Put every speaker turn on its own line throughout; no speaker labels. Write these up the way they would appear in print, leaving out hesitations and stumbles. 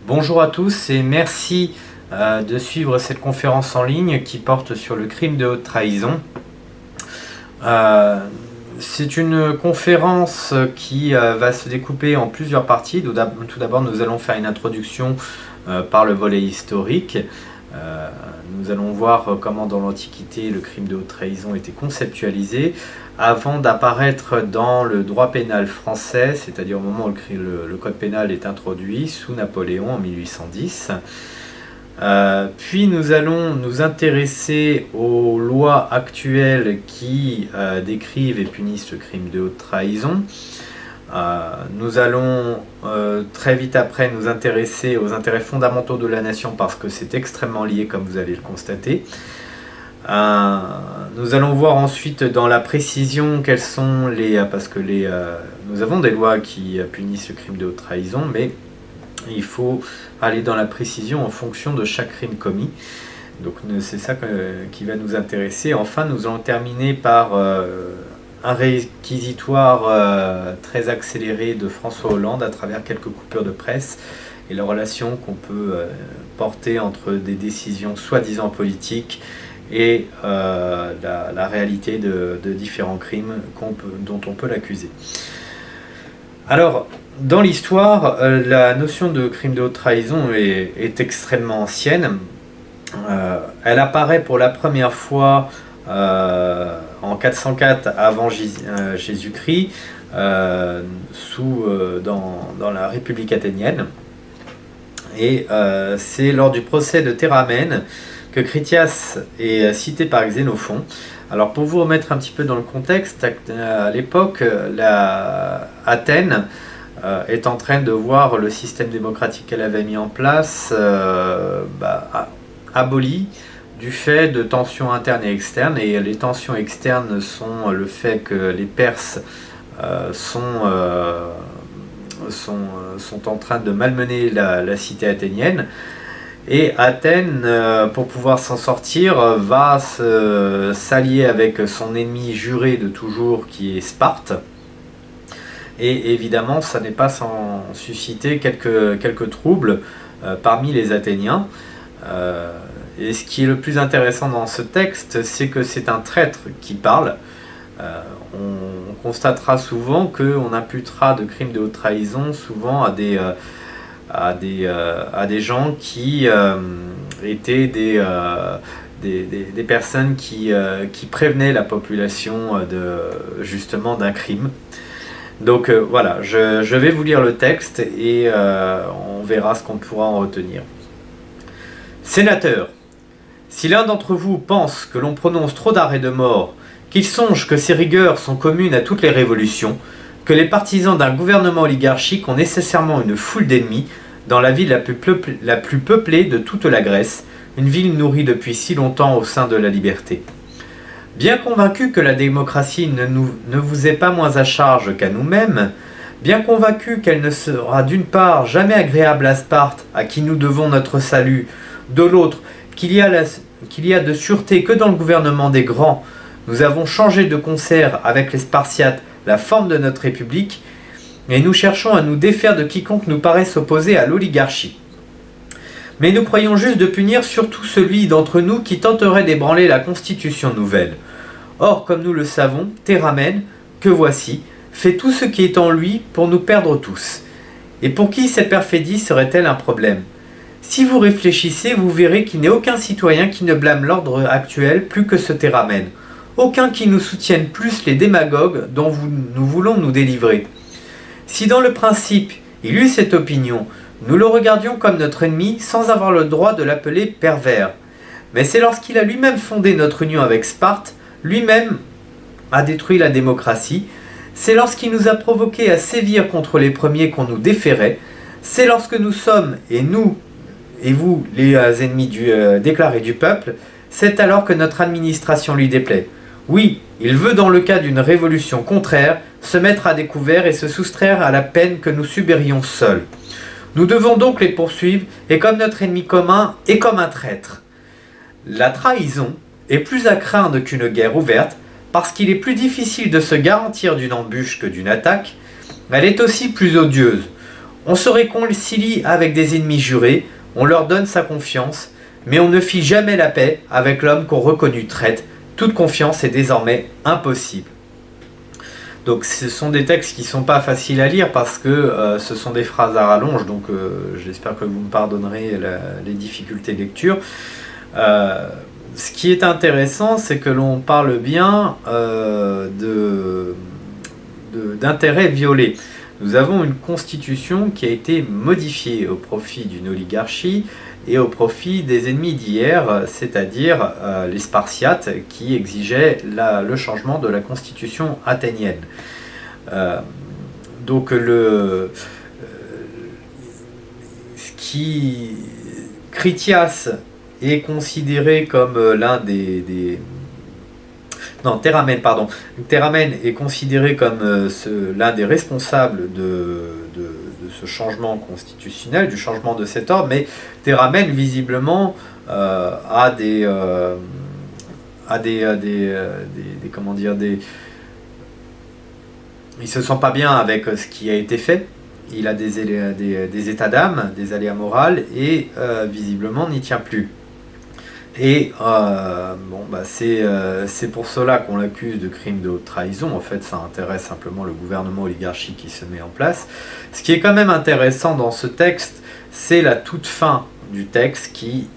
Bonjour à tous et merci de suivre cette conférence en ligne qui porte sur le crime de haute trahison. C'est une conférence qui va se découper en plusieurs parties. Tout d'abord, nous allons faire une introduction par le volet historique. Nous allons voir comment dans l'Antiquité le crime de haute trahison était conceptualisé avant d'apparaître dans le droit pénal français, c'est-à-dire au moment où le code pénal est introduit sous Napoléon en 1810. Puis nous allons nous intéresser aux lois actuelles qui décrivent et punissent ce crime de haute trahison. Nous allons très vite après nous intéresser aux intérêts fondamentaux de la nation parce que c'est extrêmement lié comme vous allez le constater. Nous allons voir ensuite dans la précision quelles sont parce que nous avons des lois qui punissent le crime de haute trahison, mais il faut aller dans la précision en fonction de chaque crime commis. Donc c'est ça qui va nous intéresser. Enfin, nous allons terminer par un réquisitoire très accéléré de François Hollande à travers quelques coupures de presse et la relation qu'on peut porter entre des décisions soi-disant politiques et la réalité de différents crimes dont on peut l'accuser. Alors, dans l'histoire, la notion de crime de haute trahison est extrêmement ancienne. Elle apparaît pour la première fois en 404 avant Jésus-Christ dans la République athénienne. Et c'est lors du procès de Théramène que Critias est cité par Xénophon. Alors pour vous remettre un petit peu dans le contexte, à l'époque, Athènes est en train de voir le système démocratique qu'elle avait mis en place aboli du fait de tensions internes et externes. Et les tensions externes sont le fait que les Perses sont en train de malmener la cité athénienne. Et Athènes, pour pouvoir s'en sortir, va s'allier avec son ennemi juré de toujours qui est Sparte. Et évidemment, ça n'est pas sans susciter quelques troubles parmi les Athéniens. Et ce qui est le plus intéressant dans ce texte, c'est que c'est un traître qui parle. On constatera souvent qu'on imputera de crimes de haute trahison souvent à des gens qui étaient des personnes qui prévenaient la population justement d'un crime. Donc voilà, je vais vous lire le texte et on verra ce qu'on pourra en retenir. Sénateurs, si l'un d'entre vous pense que l'on prononce trop d'arrêts de mort, qu'il songe que ces rigueurs sont communes à toutes les révolutions, que les partisans d'un gouvernement oligarchique ont nécessairement une foule d'ennemis dans la ville la plus peuplée de toute la Grèce, une ville nourrie depuis si longtemps au sein de la liberté. Bien convaincu que la démocratie ne vous est pas moins à charge qu'à nous-mêmes, bien convaincu qu'elle ne sera d'une part jamais agréable à Sparte, à qui nous devons notre salut, de l'autre qu'il y a de sûreté que dans le gouvernement des grands, nous avons changé de concert avec les Spartiates la forme de notre république, et nous cherchons à nous défaire de quiconque nous paraît s'opposer à l'oligarchie. Mais nous croyons juste de punir surtout celui d'entre nous qui tenterait d'ébranler la constitution nouvelle. Or, comme nous le savons, Théramène, que voici, fait tout ce qui est en lui pour nous perdre tous. Et pour qui cette perfidie serait-elle un problème ? Si vous réfléchissez, vous verrez qu'il n'est aucun citoyen qui ne blâme l'ordre actuel plus que ce Théramène. Aucun qui nous soutienne plus les démagogues dont nous voulons nous délivrer. Si dans le principe, il eut cette opinion, nous le regardions comme notre ennemi sans avoir le droit de l'appeler pervers. Mais c'est lorsqu'il a lui-même fondé notre union avec Sparte, lui-même a détruit la démocratie, c'est lorsqu'il nous a provoqués à sévir contre les premiers qu'on nous déférait, c'est lorsque nous sommes, et nous, et vous, les ennemis déclarés du peuple, c'est alors que notre administration lui déplaît. Oui, il veut, dans le cas d'une révolution contraire, se mettre à découvert et se soustraire à la peine que nous subirions seuls. Nous devons donc les poursuivre, et comme notre ennemi commun, et comme un traître. La trahison est plus à craindre qu'une guerre ouverte, parce qu'il est plus difficile de se garantir d'une embûche que d'une attaque. Elle est aussi plus odieuse. On se réconcilie avec des ennemis jurés, on leur donne sa confiance, mais on ne fit jamais la paix avec l'homme qu'on reconnu traite. Toute confiance est désormais impossible. Donc ce sont des textes qui ne sont pas faciles à lire parce que ce sont des phrases à rallonge, donc j'espère que vous me pardonnerez les difficultés de lecture. Ce qui est intéressant, c'est que l'on parle bien d'intérêts violés. Nous avons une constitution qui a été modifiée au profit d'une oligarchie et au profit des ennemis d'hier, c'est-à-dire les Spartiates qui exigeaient le changement de la constitution athénienne. Donc Critias est considéré comme l'un Théramène est considéré comme l'un des responsables de ce changement constitutionnel, du changement de cet ordre, mais Théramène visiblement il se sent pas bien avec ce qui a été fait. Il a des états d'âme, des aléas moraux et visiblement n'y tient plus. Et c'est pour cela qu'on l'accuse de crime de haute trahison. En fait, ça intéresse simplement le gouvernement oligarchique qui se met en place. Ce qui est quand même intéressant dans ce texte, c'est la toute fin du texte qui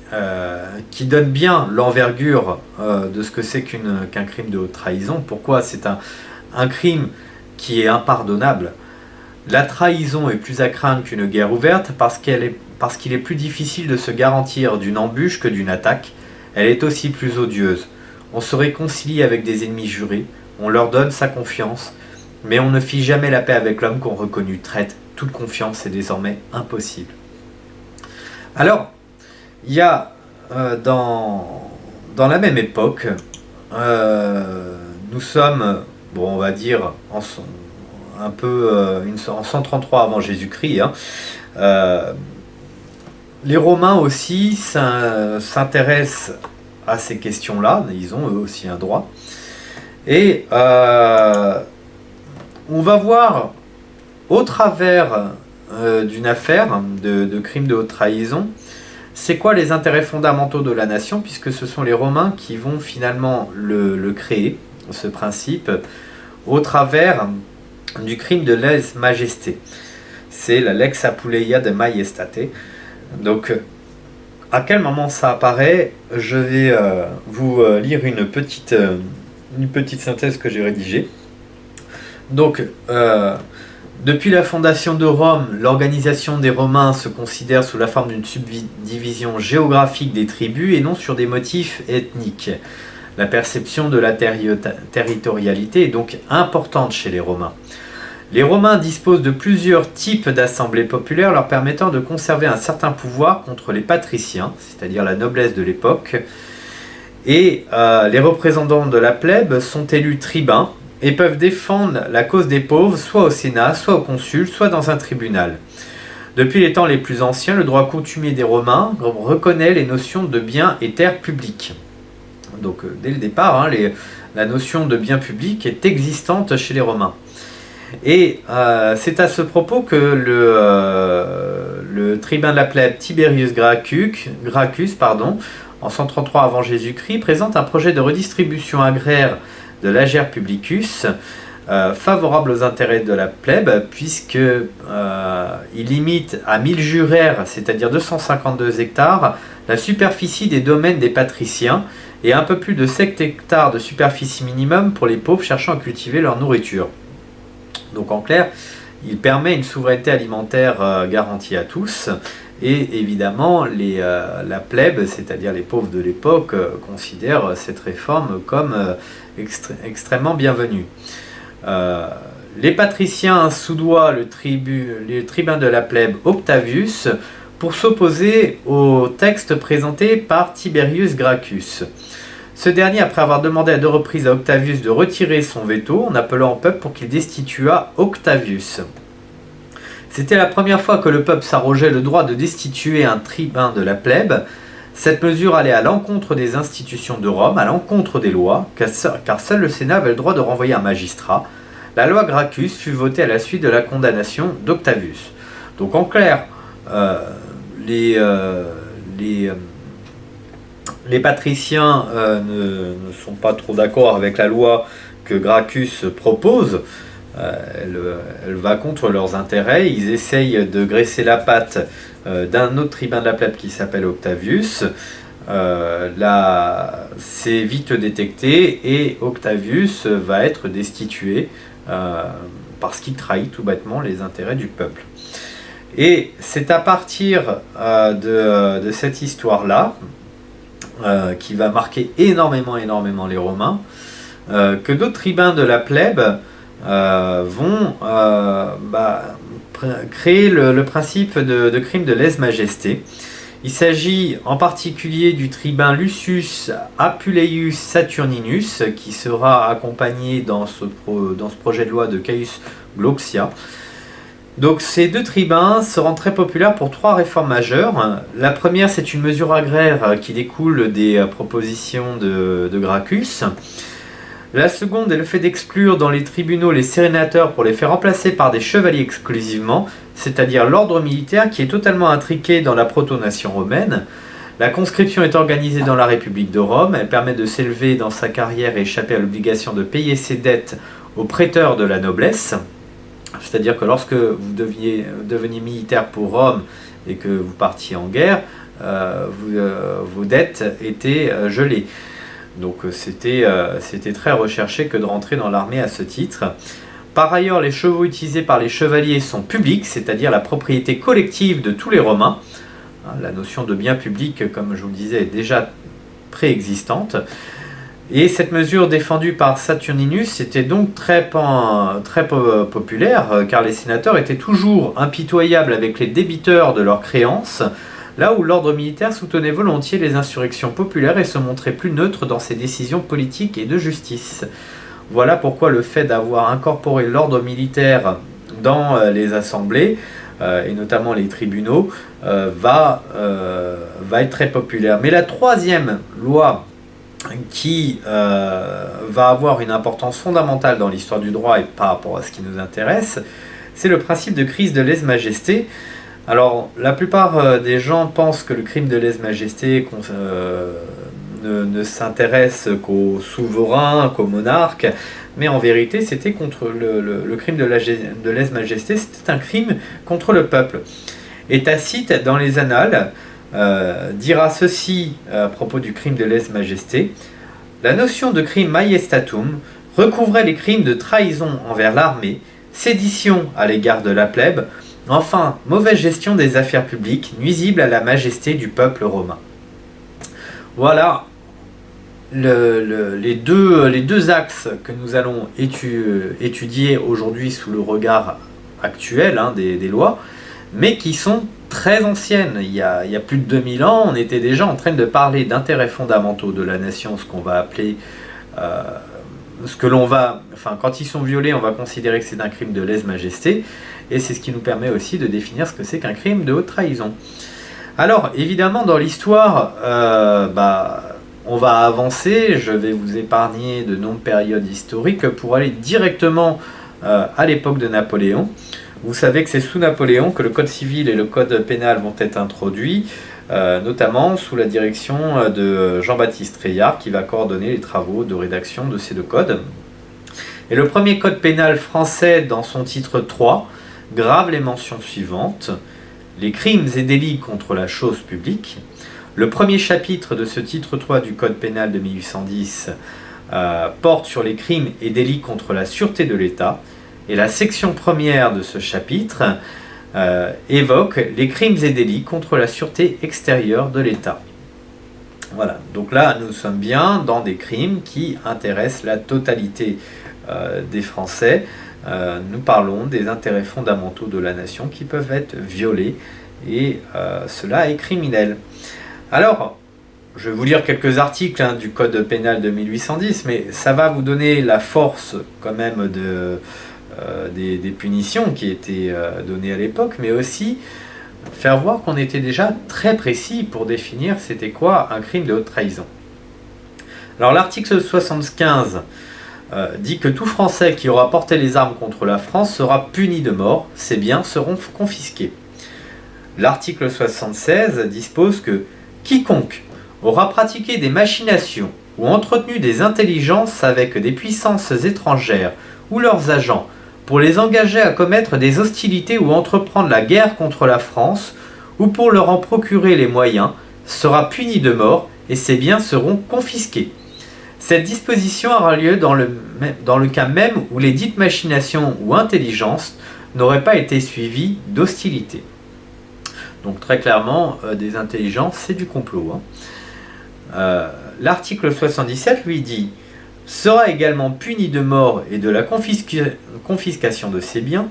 donne bien l'envergure de ce que c'est qu'un crime de haute trahison. Pourquoi c'est un crime qui est impardonnable. La trahison est plus à craindre qu'une guerre ouverte parce qu'il est plus difficile de se garantir d'une embûche que d'une attaque. Elle est aussi plus odieuse. On se réconcilie avec des ennemis jurés, on leur donne sa confiance, mais on ne fit jamais la paix avec l'homme qu'on reconnu traite. Toute confiance est désormais impossible. Alors, il y a dans la même époque, nous sommes, on va dire, en 133 avant Jésus-Christ, les Romains aussi s'intéressent à ces questions-là, ils ont eux aussi un droit. Et on va voir au travers d'une affaire de crime de haute trahison, c'est quoi les intérêts fondamentaux de la nation, puisque ce sont les Romains qui vont finalement le créer, ce principe, au travers du crime de lèse-majesté. C'est la lex apuleia de majestate. Donc, à quel moment ça apparaît? Je vais vous lire une petite synthèse que j'ai rédigée. Donc, depuis la fondation de Rome, l'organisation des Romains se considère sous la forme d'une subdivision géographique des tribus et non sur des motifs ethniques. La perception de la territorialité est donc importante chez les Romains. Les Romains disposent de plusieurs types d'assemblées populaires leur permettant de conserver un certain pouvoir contre les patriciens, c'est-à-dire la noblesse de l'époque. Et les représentants de la plèbe sont élus tribuns et peuvent défendre la cause des pauvres soit au Sénat, soit au consul, soit dans un tribunal. Depuis les temps les plus anciens, le droit coutumier des Romains reconnaît les notions de biens et terres publics. Donc dès le départ, la notion de bien public est existante chez les Romains. Et c'est à ce propos que le tribun de la plèbe Tiberius Gracchus, en 133 avant Jésus-Christ, présente un projet de redistribution agraire de l'ager publicus favorable aux intérêts de la plèbe, puisqu'il limite à 1000 juraires, c'est-à-dire 252 hectares, la superficie des domaines des patriciens et un peu plus de 7 hectares de superficie minimum pour les pauvres cherchant à cultiver leur nourriture. Donc en clair, il permet une souveraineté alimentaire garantie à tous et évidemment la plèbe, c'est-à-dire les pauvres de l'époque, considèrent cette réforme comme extrêmement bienvenue. Les patriciens soudoient le tribun de la plèbe Octavius pour s'opposer au texte présenté par Tiberius Gracchus. Ce dernier, après avoir demandé à 2 reprises à Octavius de retirer son veto, en appelant au peuple pour qu'il destituât Octavius. C'était la première fois que le peuple s'arrogeait le droit de destituer un tribun de la plèbe. Cette mesure allait à l'encontre des institutions de Rome, à l'encontre des lois, car seul le Sénat avait le droit de renvoyer un magistrat. La loi Gracchus fut votée à la suite de la condamnation d'Octavius. Donc en clair, les, les patriciens ne sont pas trop d'accord avec la loi que Gracchus propose. Elle va contre leurs intérêts. Ils essayent de graisser la patte d'un autre tribun de la plèbe qui s'appelle Octavius. C'est vite détecté et Octavius va être destitué parce qu'il trahit tout bêtement les intérêts du peuple. Et c'est à partir de cette histoire-là, qui va marquer énormément les Romains, que d'autres tribuns de la plèbe vont créer le principe de crime de lèse-majesté. Il s'agit en particulier du tribun Lucius Apuleius Saturninus, qui sera accompagné dans ce projet de loi de Caius Glaucia. Donc ces deux tribuns seront très populaires pour trois réformes majeures. La première, c'est une mesure agraire qui découle des propositions de Gracchus. La seconde est le fait d'exclure dans les tribunaux les sérénateurs pour les faire remplacer par des chevaliers exclusivement, c'est-à-dire l'ordre militaire qui est totalement intriqué dans la protonation romaine. La conscription est organisée dans la République de Rome, elle permet de s'élever dans sa carrière et échapper à l'obligation de payer ses dettes aux prêteurs de la noblesse. C'est-à-dire que lorsque vous deveniez militaire pour Rome et que vous partiez en guerre, vos dettes étaient gelées. Donc c'était très recherché que de rentrer dans l'armée à ce titre. Par ailleurs, les chevaux utilisés par les chevaliers sont publics, c'est-à-dire la propriété collective de tous les Romains. La notion de bien public, comme je vous le disais, est déjà préexistante. Et cette mesure défendue par Saturninus était donc très populaire, car les sénateurs étaient toujours impitoyables avec les débiteurs de leurs créances, là où l'ordre militaire soutenait volontiers les insurrections populaires et se montrait plus neutre dans ses décisions politiques et de justice. Voilà pourquoi le fait d'avoir incorporé l'ordre militaire dans les assemblées, et notamment les tribunaux, va être très populaire. Mais la troisième loi qui va avoir une importance fondamentale dans l'histoire du droit et par rapport à ce qui nous intéresse, c'est le principe de crise de lèse-majesté. Alors, la plupart des gens pensent que le crime de lèse-majesté ne s'intéresse qu'aux souverains, qu'aux monarques, mais en vérité, c'était contre le crime de lèse-majesté, c'était un crime contre le peuple. Et Tacite, dans les Annales, dira ceci à propos du crime de lèse-majesté. La notion de crime majestatum recouvrait les crimes de trahison envers l'armée, sédition à l'égard de la plèbe, enfin mauvaise gestion des affaires publiques nuisible à la majesté du peuple romain. Voilà les deux axes que nous allons étudier aujourd'hui sous le regard actuel des lois, mais qui sont très anciennes. Il y a plus de 2000 ans, on était déjà en train de parler d'intérêts fondamentaux de la nation, ce qu'on va appeler, quand ils sont violés, on va considérer que c'est un crime de lèse-majesté, et c'est ce qui nous permet aussi de définir ce que c'est qu'un crime de haute trahison. Alors, évidemment, dans l'histoire, on va avancer, je vais vous épargner de nombreuses périodes historiques pour aller directement à l'époque de Napoléon. Vous savez que c'est sous Napoléon que le code civil et le code pénal vont être introduits, notamment sous la direction de Jean-Baptiste Treillard, qui va coordonner les travaux de rédaction de ces deux codes. Et le premier code pénal français, dans son titre 3, grave les mentions suivantes: les crimes et délits contre la chose publique. Le premier chapitre de ce titre 3 du code pénal de 1810 porte sur les crimes et délits contre la sûreté de l'État. Et la section première de ce chapitre évoque les crimes et délits contre la sûreté extérieure de l'État. Voilà, donc là nous sommes bien dans des crimes qui intéressent la totalité des Français. Nous parlons des intérêts fondamentaux de la nation qui peuvent être violés, et cela est criminel. Alors, je vais vous lire quelques articles du code pénal de 1810, mais ça va vous donner la force quand même des punitions qui étaient données à l'époque, mais aussi faire voir qu'on était déjà très précis pour définir c'était quoi un crime de haute trahison. Alors l'article 75 dit que tout Français qui aura porté les armes contre la France sera puni de mort, ses biens seront confisqués. L'article 76 dispose que « Quiconque aura pratiqué des machinations ou entretenu des intelligences avec des puissances étrangères ou leurs agents pour les engager à commettre des hostilités ou entreprendre la guerre contre la France, ou pour leur en procurer les moyens, sera puni de mort et ses biens seront confisqués. » Cette disposition aura lieu dans le cas même où les dites machinations ou intelligences n'auraient pas été suivies d'hostilité. Donc très clairement, des intelligences, c'est du complot. L'article 77 lui dit « Sera également puni de mort et de la confiscation de ses biens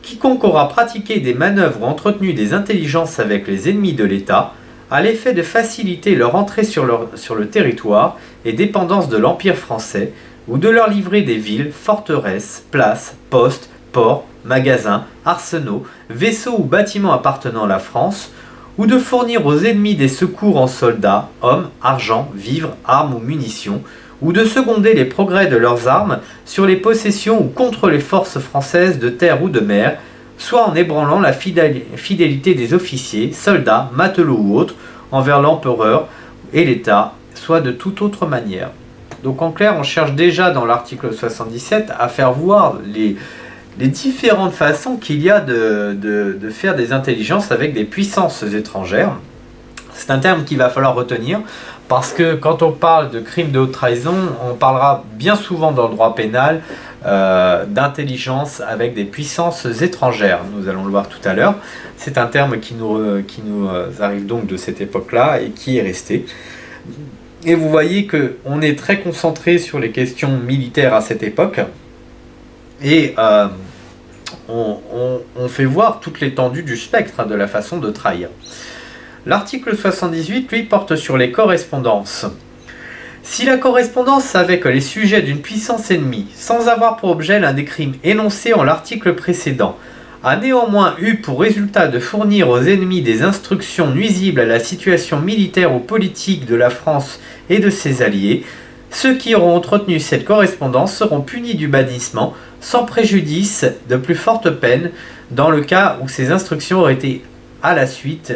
quiconque aura pratiqué des manœuvres ou entretenu des intelligences avec les ennemis de l'État à l'effet de faciliter leur entrée sur le territoire et dépendance de l'Empire français, ou de leur livrer des villes, forteresses, places, postes, ports, magasins, arsenaux, vaisseaux ou bâtiments appartenant à la France, ou de fournir aux ennemis des secours en soldats, hommes, argent, vivres, armes ou munitions, ou de seconder les progrès de leurs armes sur les possessions ou contre les forces françaises de terre ou de mer, soit en ébranlant la fidélité des officiers, soldats, matelots ou autres, envers l'empereur et l'État, soit de toute autre manière. » Donc en clair, on cherche déjà dans l'article 77 à faire voir les différentes façons qu'il y a de faire des intelligences avec des puissances étrangères. C'est un terme qu'il va falloir retenir, parce que quand on parle de crime de haute trahison, on parlera bien souvent dans le droit pénal d'intelligence avec des puissances étrangères. Nous allons le voir tout à l'heure. C'est un terme qui nous arrive donc de cette époque-là et qui est resté. Et vous voyez qu'on est très concentré sur les questions militaires à cette époque. Et on fait voir toute l'étendue du spectre de la façon de trahir. L'article 78, lui, porte sur les correspondances. Si la correspondance avec les sujets d'une puissance ennemie, sans avoir pour objet l'un des crimes énoncés en l'article précédent, a néanmoins eu pour résultat de fournir aux ennemis des instructions nuisibles à la situation militaire ou politique de la France et de ses alliés, ceux qui auront entretenu cette correspondance seront punis du bannissement, sans préjudice de plus fortes peines, dans le cas où ces instructions auraient été la suite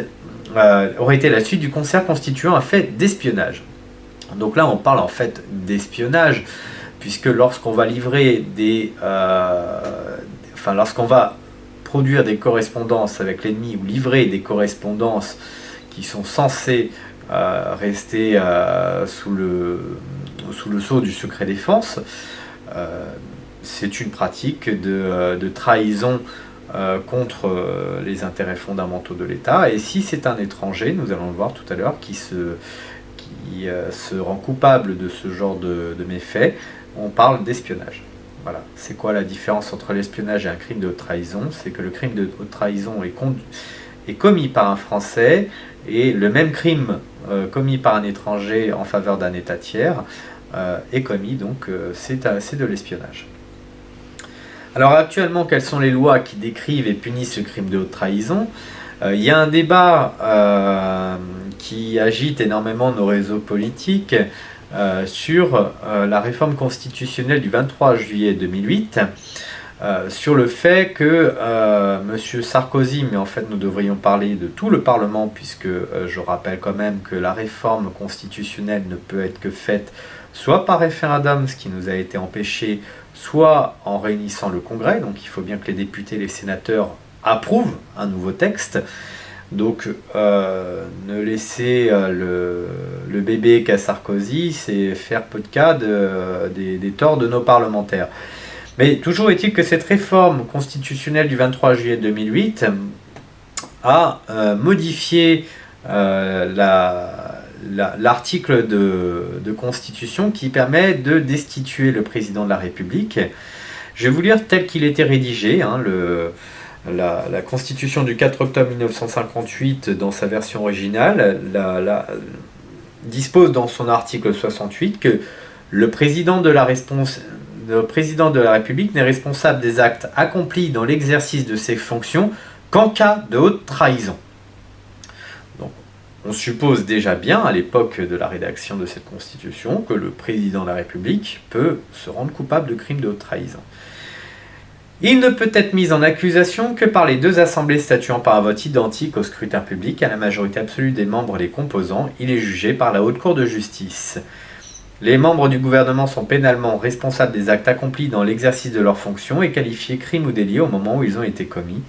du concert constituant un fait d'espionnage. Donc là, on parle en fait d'espionnage, puisque lorsqu'on va livrer lorsqu'on va produire des correspondances avec l'ennemi ou livrer des correspondances qui sont censées rester sous le sceau du secret défense, c'est une pratique de trahison contre les intérêts fondamentaux de l'État. Et si c'est un étranger, nous allons le voir tout à l'heure, qui se rend coupable de ce genre de méfaits, on parle d'espionnage. Voilà. C'est quoi la différence entre l'espionnage et un crime de haute trahison? C'est que le crime de haute trahison est commis par un Français, et le même crime commis par un étranger en faveur d'un État tiers est commis, donc c'est de l'espionnage. Alors actuellement, quelles sont les lois qui décrivent et punissent le crime de haute trahison? Il y a un débat qui agite énormément nos réseaux politiques sur la réforme constitutionnelle du 23 juillet 2008, sur le fait que M. Sarkozy, mais en fait nous devrions parler de tout le Parlement, puisque je rappelle quand même que la réforme constitutionnelle ne peut être que faite soit par référendum, ce qui nous a été empêché, soit en réunissant le Congrès. Donc il faut bien que les députés et les sénateurs approuvent un nouveau texte. Donc ne laisser le bébé qu'à Sarkozy, c'est faire peu de cas des torts de nos parlementaires. Mais toujours est-il que cette réforme constitutionnelle du 23 juillet 2008 a modifié l'article de Constitution qui permet de destituer le président de la République. Je vais vous lire tel qu'il était rédigé, la Constitution du 4 octobre 1958 dans sa version originale dispose dans son article 68 que le président de la République n'est responsable des actes accomplis dans l'exercice de ses fonctions qu'en cas de haute trahison. Donc, on suppose déjà bien, à l'époque de la rédaction de cette Constitution, que le président de la République peut se rendre coupable de crimes de haute trahison. Il ne peut être mis en accusation que par les deux assemblées statuant par un vote identique au scrutin public à la majorité absolue des membres les composant. Il est jugé par la Haute Cour de justice. Les membres du gouvernement sont pénalement responsables des actes accomplis dans l'exercice de leurs fonctions et qualifiés crimes ou délits au moment où ils ont été commis.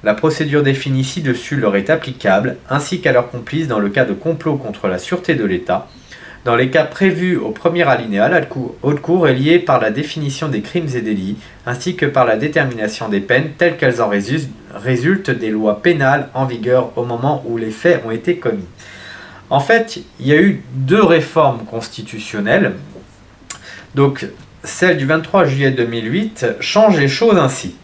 La procédure définie ci-dessus leur est applicable, ainsi qu'à leurs complices dans le cas de complot contre la sûreté de l'État. Dans les cas prévus au premier alinéa, la Haute Cour est liée par la définition des crimes et délits, ainsi que par la détermination des peines telles qu'elles en résultent des lois pénales en vigueur au moment où les faits ont été commis. En fait, il y a eu deux réformes constitutionnelles. Donc, celle du 23 juillet 2008 change les choses ainsi.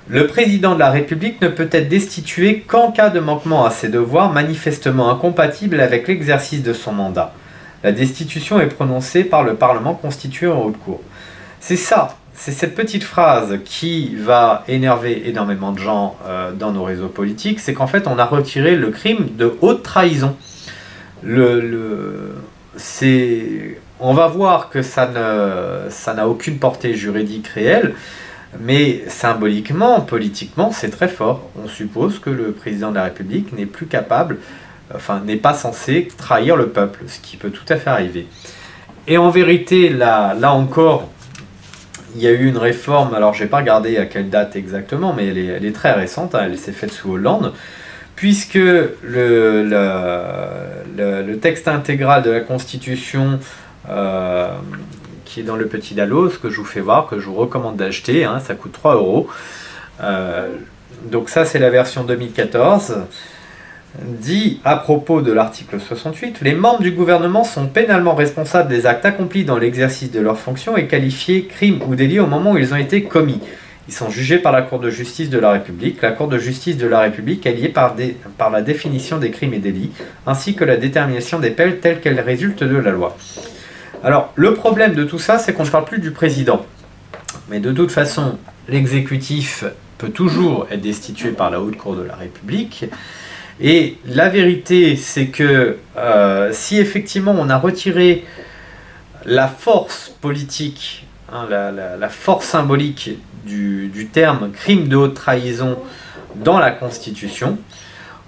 Le président de la République ne peut être destitué qu'en cas de manquement à ses devoirs manifestement incompatible avec l'exercice de son mandat. La destitution est prononcée par le Parlement constitué en haute cour. C'est ça, c'est cette petite phrase qui va énerver énormément de gens dans nos réseaux politiques, c'est qu'en fait on a retiré le crime de haute trahison. On va voir que ça n'a aucune portée juridique réelle, mais symboliquement, politiquement, c'est très fort. On suppose que le président de la République n'est plus capable, n'est pas censé trahir le peuple, ce qui peut tout à fait arriver. Et en vérité, là encore, il y a eu une réforme, alors je n'ai pas regardé à quelle date exactement, mais elle est très récente, elle s'est faite sous Hollande, puisque le texte intégral de la Constitution qui est dans le petit Dallos, que je vous fais voir, que je vous recommande d'acheter, ça coûte 3 €. Donc ça c'est la version 2014, dit à propos de l'article 68, les membres du gouvernement sont pénalement responsables des actes accomplis dans l'exercice de leurs fonctions et qualifiés crimes ou délits au moment où ils ont été commis. Ils sont jugés par la Cour de justice de la République. La Cour de justice de la République est liée par la définition des crimes et délits, ainsi que la détermination des peines telles qu'elles résultent de la loi. Alors, le problème de tout ça, c'est qu'on ne parle plus du président. Mais de toute façon, l'exécutif peut toujours être destitué par la Haute Cour de la République. Et la vérité, c'est que si effectivement on a retiré la force politique, la force symbolique du terme crime de haute trahison dans la Constitution,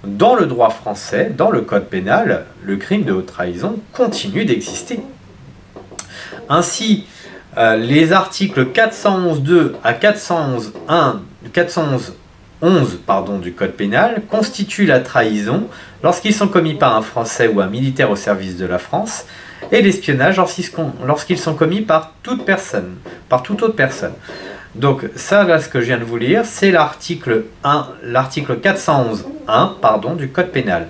dans le droit français, dans le code pénal, le crime de haute trahison continue d'exister. Ainsi, les articles 411.2 à 411 du code pénal constituent la trahison lorsqu'ils sont commis par un Français ou un militaire au service de la France, et l'espionnage lorsqu'ils sont commis par toute autre personne. Donc ça, là, ce que je viens de vous lire, c'est l'article 411.1 du code pénal.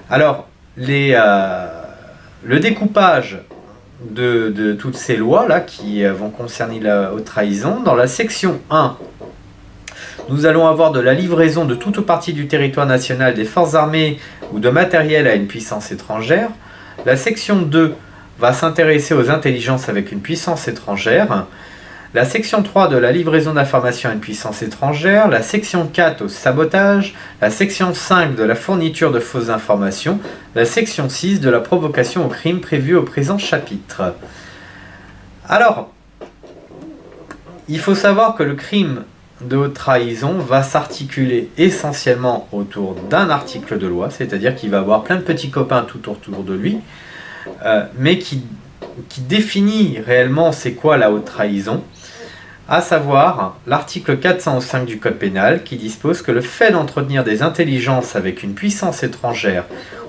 Alors, le découpage de toutes ces lois-là qui vont concerner la haute trahison, dans la section 1, nous allons avoir de la livraison de toute ou partie du territoire national des forces armées ou de matériel à une puissance étrangère. La section 2 va s'intéresser aux intelligences avec une puissance étrangère. La section 3 de la livraison d'informations à une puissance étrangère. La section 4 au sabotage. La section 5 de la fourniture de fausses informations. La section 6 de la provocation au crime prévue au présent chapitre. Alors, il faut savoir que le crime de haute trahison va s'articuler essentiellement autour d'un article de loi, c'est-à-dire qu'il va avoir plein de petits copains tout autour de lui, mais qui définit réellement c'est quoi la haute trahison, à savoir l'article 405 du code pénal qui dispose que le fait d'entretenir des intelligences avec une puissance étrangère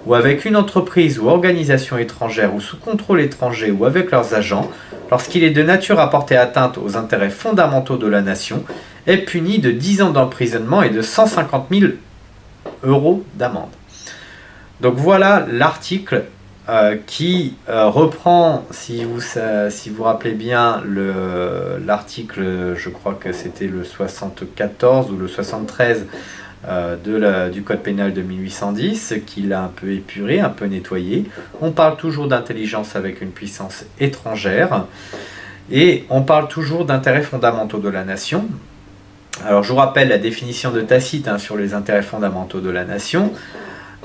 ou avec une entreprise ou organisation étrangère ou sous contrôle étranger ou avec leurs agents, lorsqu'il est de nature à porter atteinte aux intérêts fondamentaux de la nation, est puni de 10 ans d'emprisonnement et de 150 000 € d'amende. Donc voilà l'article qui reprend, si vous vous rappelez bien, l'article, je crois que c'était le 74 ou le 73 du code pénal de 1810, qu'il a un peu épuré, un peu nettoyé. On parle toujours d'intelligence avec une puissance étrangère et on parle toujours d'intérêts fondamentaux de la nation. Alors je vous rappelle la définition de Tacite sur les intérêts fondamentaux de la nation.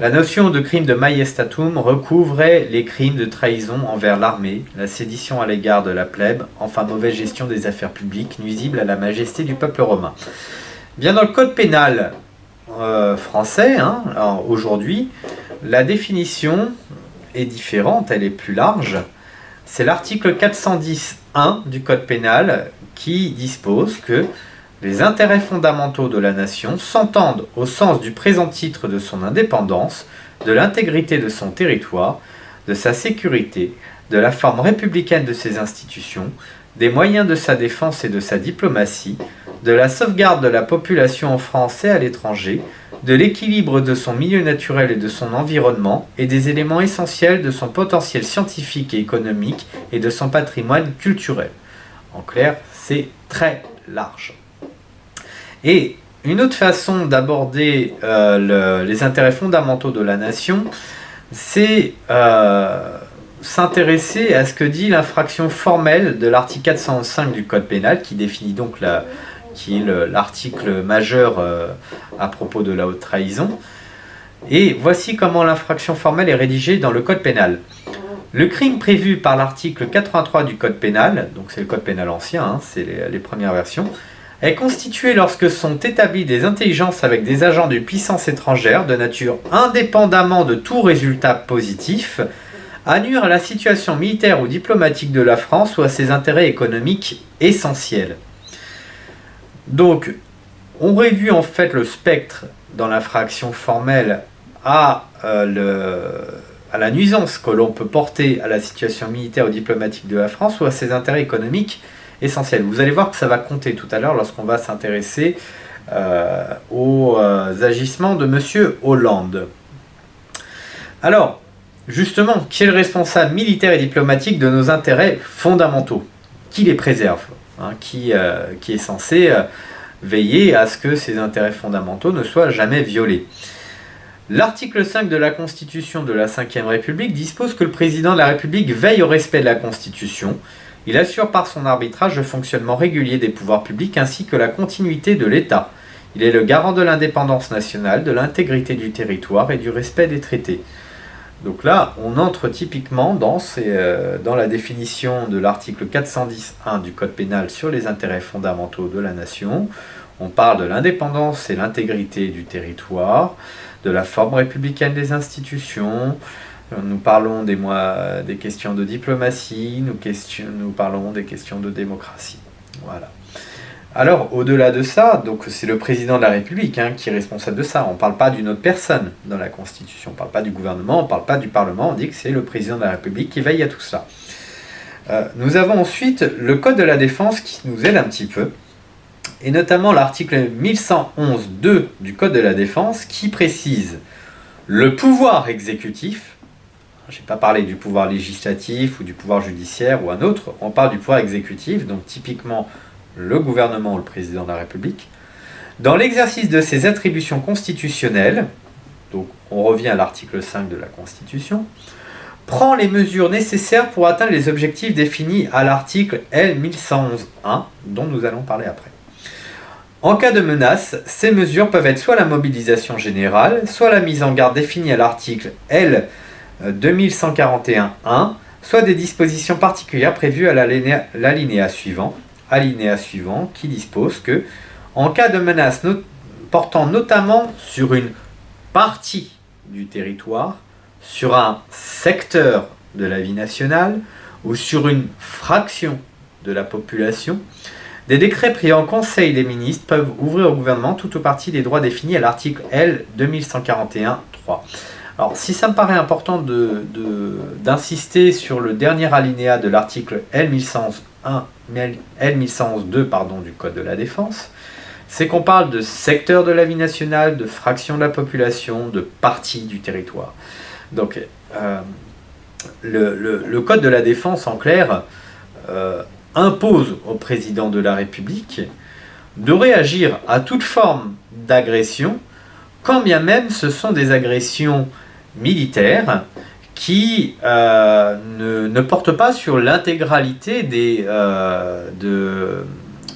La notion de crime de majestatum recouvrait les crimes de trahison envers l'armée, la sédition à l'égard de la plèbe, enfin mauvaise gestion des affaires publiques, nuisible à la majesté du peuple romain. Bien dans le code pénal français, aujourd'hui, la définition est différente, elle est plus large. C'est l'article 410.1 du code pénal qui dispose que les intérêts fondamentaux de la nation s'entendent au sens du présent titre de son indépendance, de l'intégrité de son territoire, de sa sécurité, de la forme républicaine de ses institutions, des moyens de sa défense et de sa diplomatie, de la sauvegarde de la population en France et à l'étranger, de l'équilibre de son milieu naturel et de son environnement, et des éléments essentiels de son potentiel scientifique et économique et de son patrimoine culturel. En clair, c'est très large. Et une autre façon d'aborder les intérêts fondamentaux de la nation, c'est s'intéresser à ce que dit l'infraction formelle de l'article 405 du Code pénal, qui définit donc qui est l'article majeur à propos de la haute trahison. Et voici comment l'infraction formelle est rédigée dans le Code pénal. Le crime prévu par l'article 83 du Code pénal, donc c'est le Code pénal ancien, c'est les premières versions, est constitué lorsque sont établies des intelligences avec des agents d'une puissance étrangère de nature indépendamment de tout résultat positif, à nuire à la situation militaire ou diplomatique de la France ou à ses intérêts économiques essentiels. Donc, on réduit en fait le spectre dans l'infraction formelle à la nuisance que l'on peut porter à la situation militaire ou diplomatique de la France ou à ses intérêts économiques essentiels. Vous allez voir que ça va compter tout à l'heure lorsqu'on va s'intéresser aux agissements de M. Hollande. Alors, justement, qui est le responsable militaire et diplomatique de nos intérêts fondamentaux? Qui les préserve, qui est censé veiller à ce que ces intérêts fondamentaux ne soient jamais violés? L'article 5 de la Constitution de la Ve République dispose que le président de la République veille au respect de la Constitution. Il assure par son arbitrage le fonctionnement régulier des pouvoirs publics ainsi que la continuité de l'État. Il est le garant de l'indépendance nationale, de l'intégrité du territoire et du respect des traités. Donc là, on entre typiquement dans la définition de l'article 410.1 du Code pénal sur les intérêts fondamentaux de la nation. On parle de l'indépendance et l'intégrité du territoire, de la forme républicaine des institutions. Nous parlons des questions de diplomatie, nous parlons des questions de démocratie. Voilà. Alors, au-delà de ça, donc c'est le président de la République qui est responsable de ça. On ne parle pas d'une autre personne dans la Constitution. On ne parle pas du gouvernement, on ne parle pas du Parlement. On dit que c'est le président de la République qui veille à tout cela. Nous avons ensuite le Code de la défense qui nous aide un petit peu. Et notamment l'article 1111.2 du Code de la défense qui précise le pouvoir exécutif. Je n'ai pas parlé du pouvoir législatif ou du pouvoir judiciaire ou un autre. On parle du pouvoir exécutif, donc typiquement le gouvernement ou le président de la République, dans l'exercice de ses attributions constitutionnelles, donc on revient à l'article 5 de la Constitution, prend les mesures nécessaires pour atteindre les objectifs définis à l'article L1111.1, dont nous allons parler après. En cas de menace, ces mesures peuvent être soit la mobilisation générale, soit la mise en garde définie à l'article L 2141.1, soit des dispositions particulières prévues à l'alinéa suivant, qui dispose que, en cas de menace portant notamment sur une partie du territoire, sur un secteur de la vie nationale ou sur une fraction de la population, des décrets pris en Conseil des ministres peuvent ouvrir au gouvernement tout ou partie des droits définis à l'article L 2141.3. Alors, si ça me paraît important d'insister sur le dernier alinéa de l'article L1111.2 du Code de la Défense, c'est qu'on parle de secteur de la vie nationale, de fraction de la population, de partie du territoire. Donc, le Code de la Défense, en clair, impose au président de la République de réagir à toute forme d'agression, quand bien même ce sont des agressions militaires qui ne portent pas sur l'intégralité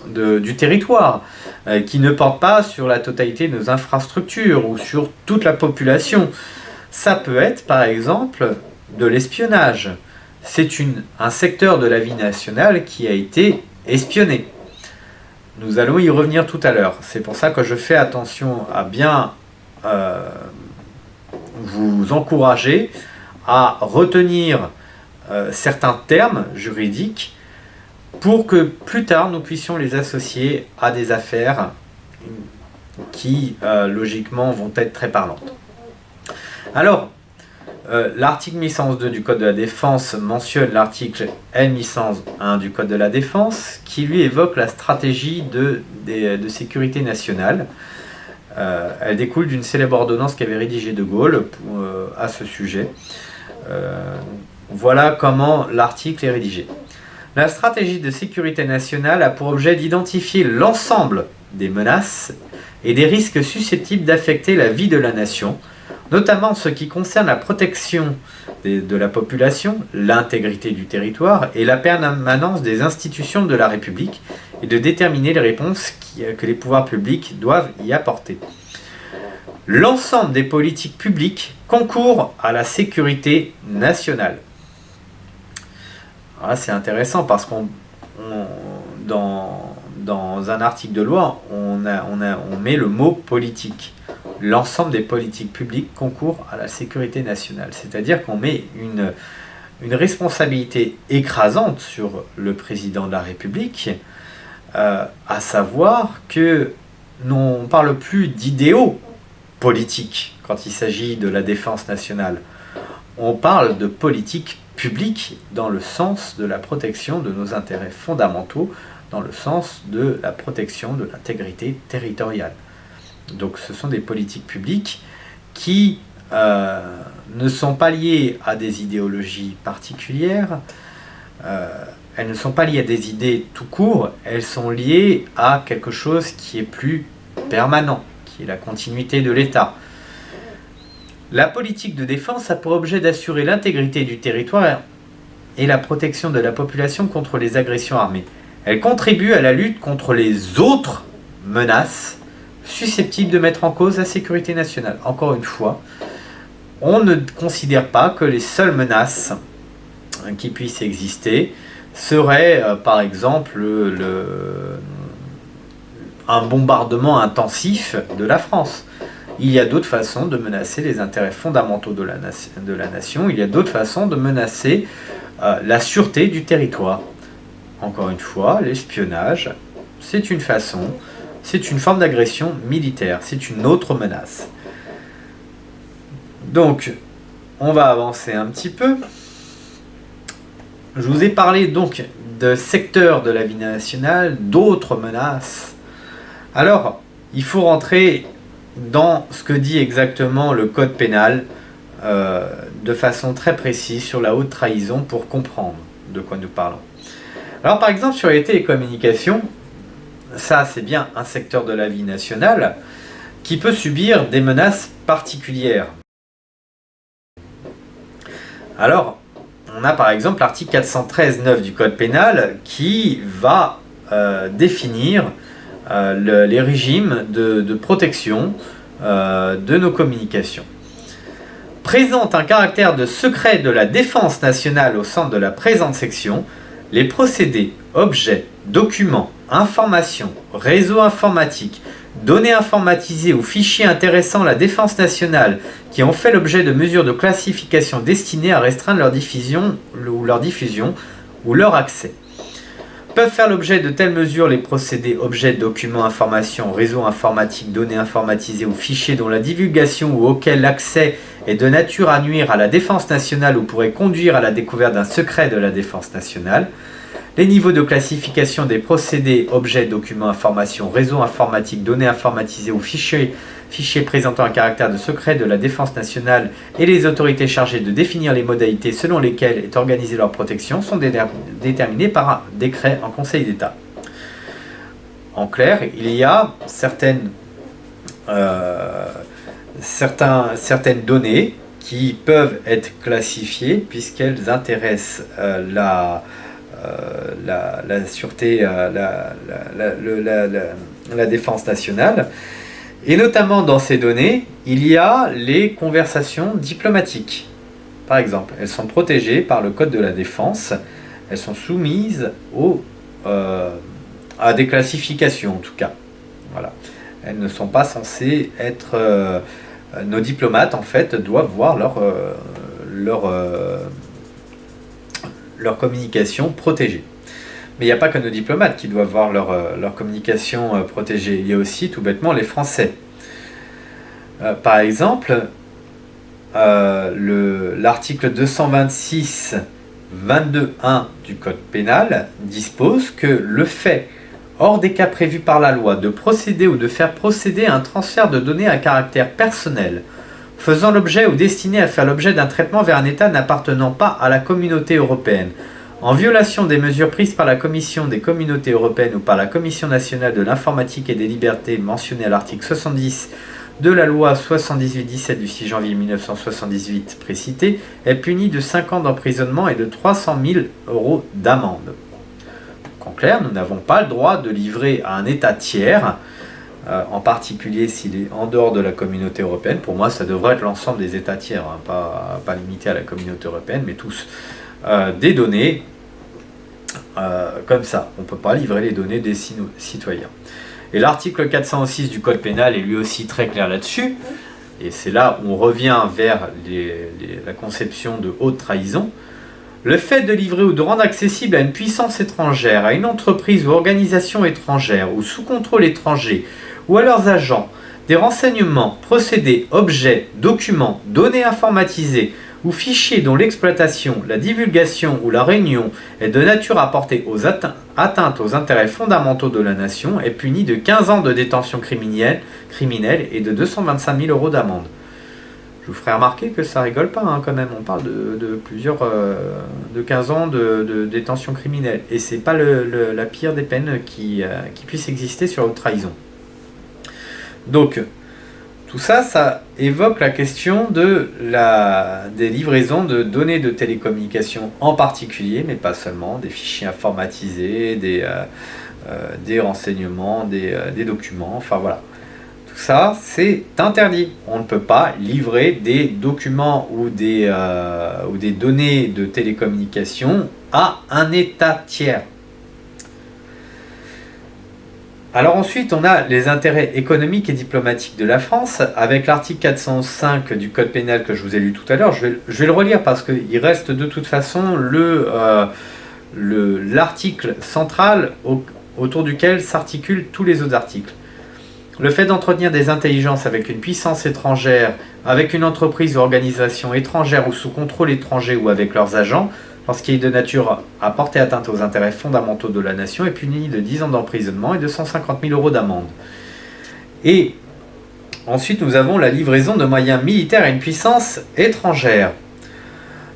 du territoire, qui ne portent pas sur la totalité de nos infrastructures ou sur toute la population. Ça peut être par exemple de l'espionnage. C'est un secteur de la vie nationale qui a été espionné. Nous allons y revenir tout à l'heure. C'est pour ça que je fais attention à bien vous encourager à retenir certains termes juridiques pour que plus tard nous puissions les associer à des affaires qui logiquement vont être très parlantes. Alors, l'article 1102 du Code de la Défense mentionne l'article L1101 du Code de la Défense qui lui évoque la stratégie de sécurité nationale. Elle découle d'une célèbre ordonnance qu'avait rédigée De Gaulle à ce sujet. Voilà comment l'article est rédigé. La stratégie de sécurité nationale a pour objet d'identifier l'ensemble des menaces et des risques susceptibles d'affecter la vie de la nation, notamment en ce qui concerne la protection de la population, l'intégrité du territoire et la permanence des institutions de la République, et de déterminer les réponses que les pouvoirs publics doivent y apporter. L'ensemble des politiques publiques concourt à la sécurité nationale. Alors là, c'est intéressant parce dans un article de loi, on met le mot politique. L'ensemble des politiques publiques concourent à la sécurité nationale. C'est-à-dire qu'on met une responsabilité écrasante sur le président de la République, à savoir que on ne parle plus d'idéaux politiques quand il s'agit de la défense nationale. On parle de politique publique dans le sens de la protection de nos intérêts fondamentaux, dans le sens de la protection de l'intégrité territoriale. Donc ce sont des politiques publiques qui ne sont pas liées à des idéologies particulières, elles ne sont pas liées à des idées tout court, elles sont liées à quelque chose qui est plus permanent, qui est la continuité de l'État. La politique de défense a pour objet d'assurer l'intégrité du territoire et la protection de la population contre les agressions armées. Elle contribue à la lutte contre les autres menaces susceptibles de mettre en cause la sécurité nationale. Encore une fois, on ne considère pas que les seules menaces qui puissent exister seraient, par exemple, un bombardement intensif de la France. Il y a d'autres façons de menacer les intérêts fondamentaux de la nation. Il y a d'autres façons de menacer la sûreté du territoire. Encore une fois, l'espionnage, c'est une façon, c'est une forme d'agression militaire, c'est une autre menace. Donc, on va avancer un petit peu. Je vous ai parlé donc de secteurs de la vie nationale, d'autres menaces. Alors, il faut rentrer dans ce que dit exactement le code pénal de façon très précise sur la haute trahison pour comprendre de quoi nous parlons. Alors par exemple sur les télécommunications, ça c'est bien un secteur de la vie nationale qui peut subir des menaces particulières. Alors on a par exemple l'article 413.9 du code pénal qui va définir les régimes de protection de nos communications. Présente un caractère de secret de la défense nationale au centre de la présente section, les procédés, objets, documents, informations, réseaux informatiques, données informatisées ou fichiers intéressant la défense nationale qui ont fait l'objet de mesures de classification destinées à restreindre leur diffusion ou leur accès. Peuvent faire l'objet de telles mesures les procédés, objets, documents, informations, réseaux informatiques, données informatisées ou fichiers dont la divulgation ou auquel l'accès est de nature à nuire à la défense nationale ou pourrait conduire à la découverte d'un secret de la défense nationale. Les niveaux de classification des procédés, objets, documents, informations, réseaux informatiques, données informatisées ou fichiers présentant un caractère de secret de la défense nationale et les autorités chargées de définir les modalités selon lesquelles est organisée leur protection sont déterminés par un décret en Conseil d'État. En clair, il y a certaines données qui peuvent être classifiées puisqu'elles intéressent la sûreté, la défense nationale. Et notamment dans ces données, il y a les conversations diplomatiques. Par exemple, elles sont protégées par le Code de la Défense, elles sont soumises à des classifications en tout cas. Voilà. Elles ne sont pas censées être... nos diplomates en fait doivent voir leur communication protégée. Mais il n'y a pas que nos diplomates qui doivent voir leur communication protégée, il y a aussi tout bêtement les Français. Par exemple, l'article 226 22.1 du Code pénal dispose que le fait, hors des cas prévus par la loi, de procéder ou de faire procéder à un transfert de données à caractère personnel, faisant l'objet ou destiné à faire l'objet d'un traitement vers un État n'appartenant pas à la Communauté européenne, en violation des mesures prises par la Commission des Communautés européennes ou par la Commission nationale de l'informatique et des libertés mentionnées à l'article 70 de la loi 78-17 du 6 janvier 1978 précitée, est puni de 5 ans d'emprisonnement et de 300 000 € d'amende. Donc, en clair, nous n'avons pas le droit de livrer à un État tiers, en particulier s'il est en dehors de la Communauté européenne. Pour moi, ça devrait être l'ensemble des États tiers, hein, pas limité à la Communauté européenne, mais tous, des données comme ça. On ne peut pas livrer les données des citoyens. Et l'article 406 du Code pénal est lui aussi très clair là-dessus. Et c'est là où on revient vers la conception de haute trahison. Le fait de livrer ou de rendre accessible à une puissance étrangère, à une entreprise ou organisation étrangère ou sous contrôle étranger ou à leurs agents des renseignements, procédés, objets, documents, données informatisées ou fichiers dont l'exploitation, la divulgation ou la réunion est de nature à porter atteinte aux intérêts fondamentaux de la nation est puni de 15 ans de détention criminelle et de 225 000 € d'amende. Je vous ferai remarquer que ça rigole pas hein, quand même, on parle de 15 ans de détention criminelle. Et c'est pas la pire des peines qui puisse exister sur haute trahison. Donc, tout ça, ça évoque la question des livraisons de données de télécommunications en particulier, mais pas seulement, des fichiers informatisés, des renseignements, des documents, enfin voilà. Tout ça, c'est interdit. On ne peut pas livrer des documents ou des données de télécommunications à un État tiers. Alors ensuite, on a les intérêts économiques et diplomatiques de la France, avec l'article 405 du Code pénal que je vous ai lu tout à l'heure. Je vais le relire parce qu'il reste de toute façon l'article central autour duquel s'articulent tous les autres articles. Le fait d'entretenir des intelligences avec une puissance étrangère, avec une entreprise ou organisation étrangère ou sous contrôle étranger ou avec leurs agents, lorsqu'il est de nature à porter atteinte aux intérêts fondamentaux de la nation, est puni de 10 ans d'emprisonnement et de 150 000 € d'amende. Et ensuite, nous avons la livraison de moyens militaires à une puissance étrangère.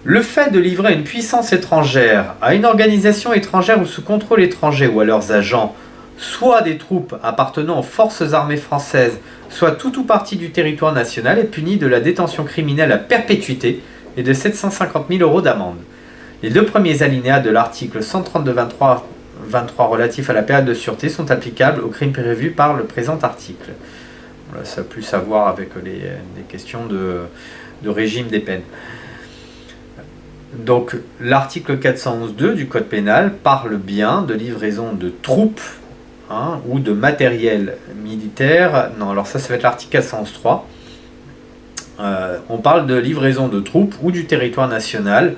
Le fait de livrer une puissance étrangère à une organisation étrangère ou sous contrôle étranger ou à leurs agents, soit des troupes appartenant aux forces armées françaises, soit tout ou partie du territoire national, est puni de la détention criminelle à perpétuité et de 750 000 € d'amende. Les deux premiers alinéas de l'article 132-23 relatif à la période de sûreté sont applicables aux crimes prévus par le présent article. Voilà, ça a plus à voir avec les questions de régime des peines. Donc l'article 411.2 du Code pénal parle bien de livraison de troupes ou de matériel militaire. Non, alors ça va être l'article 411.3. On parle de livraison de troupes ou du territoire national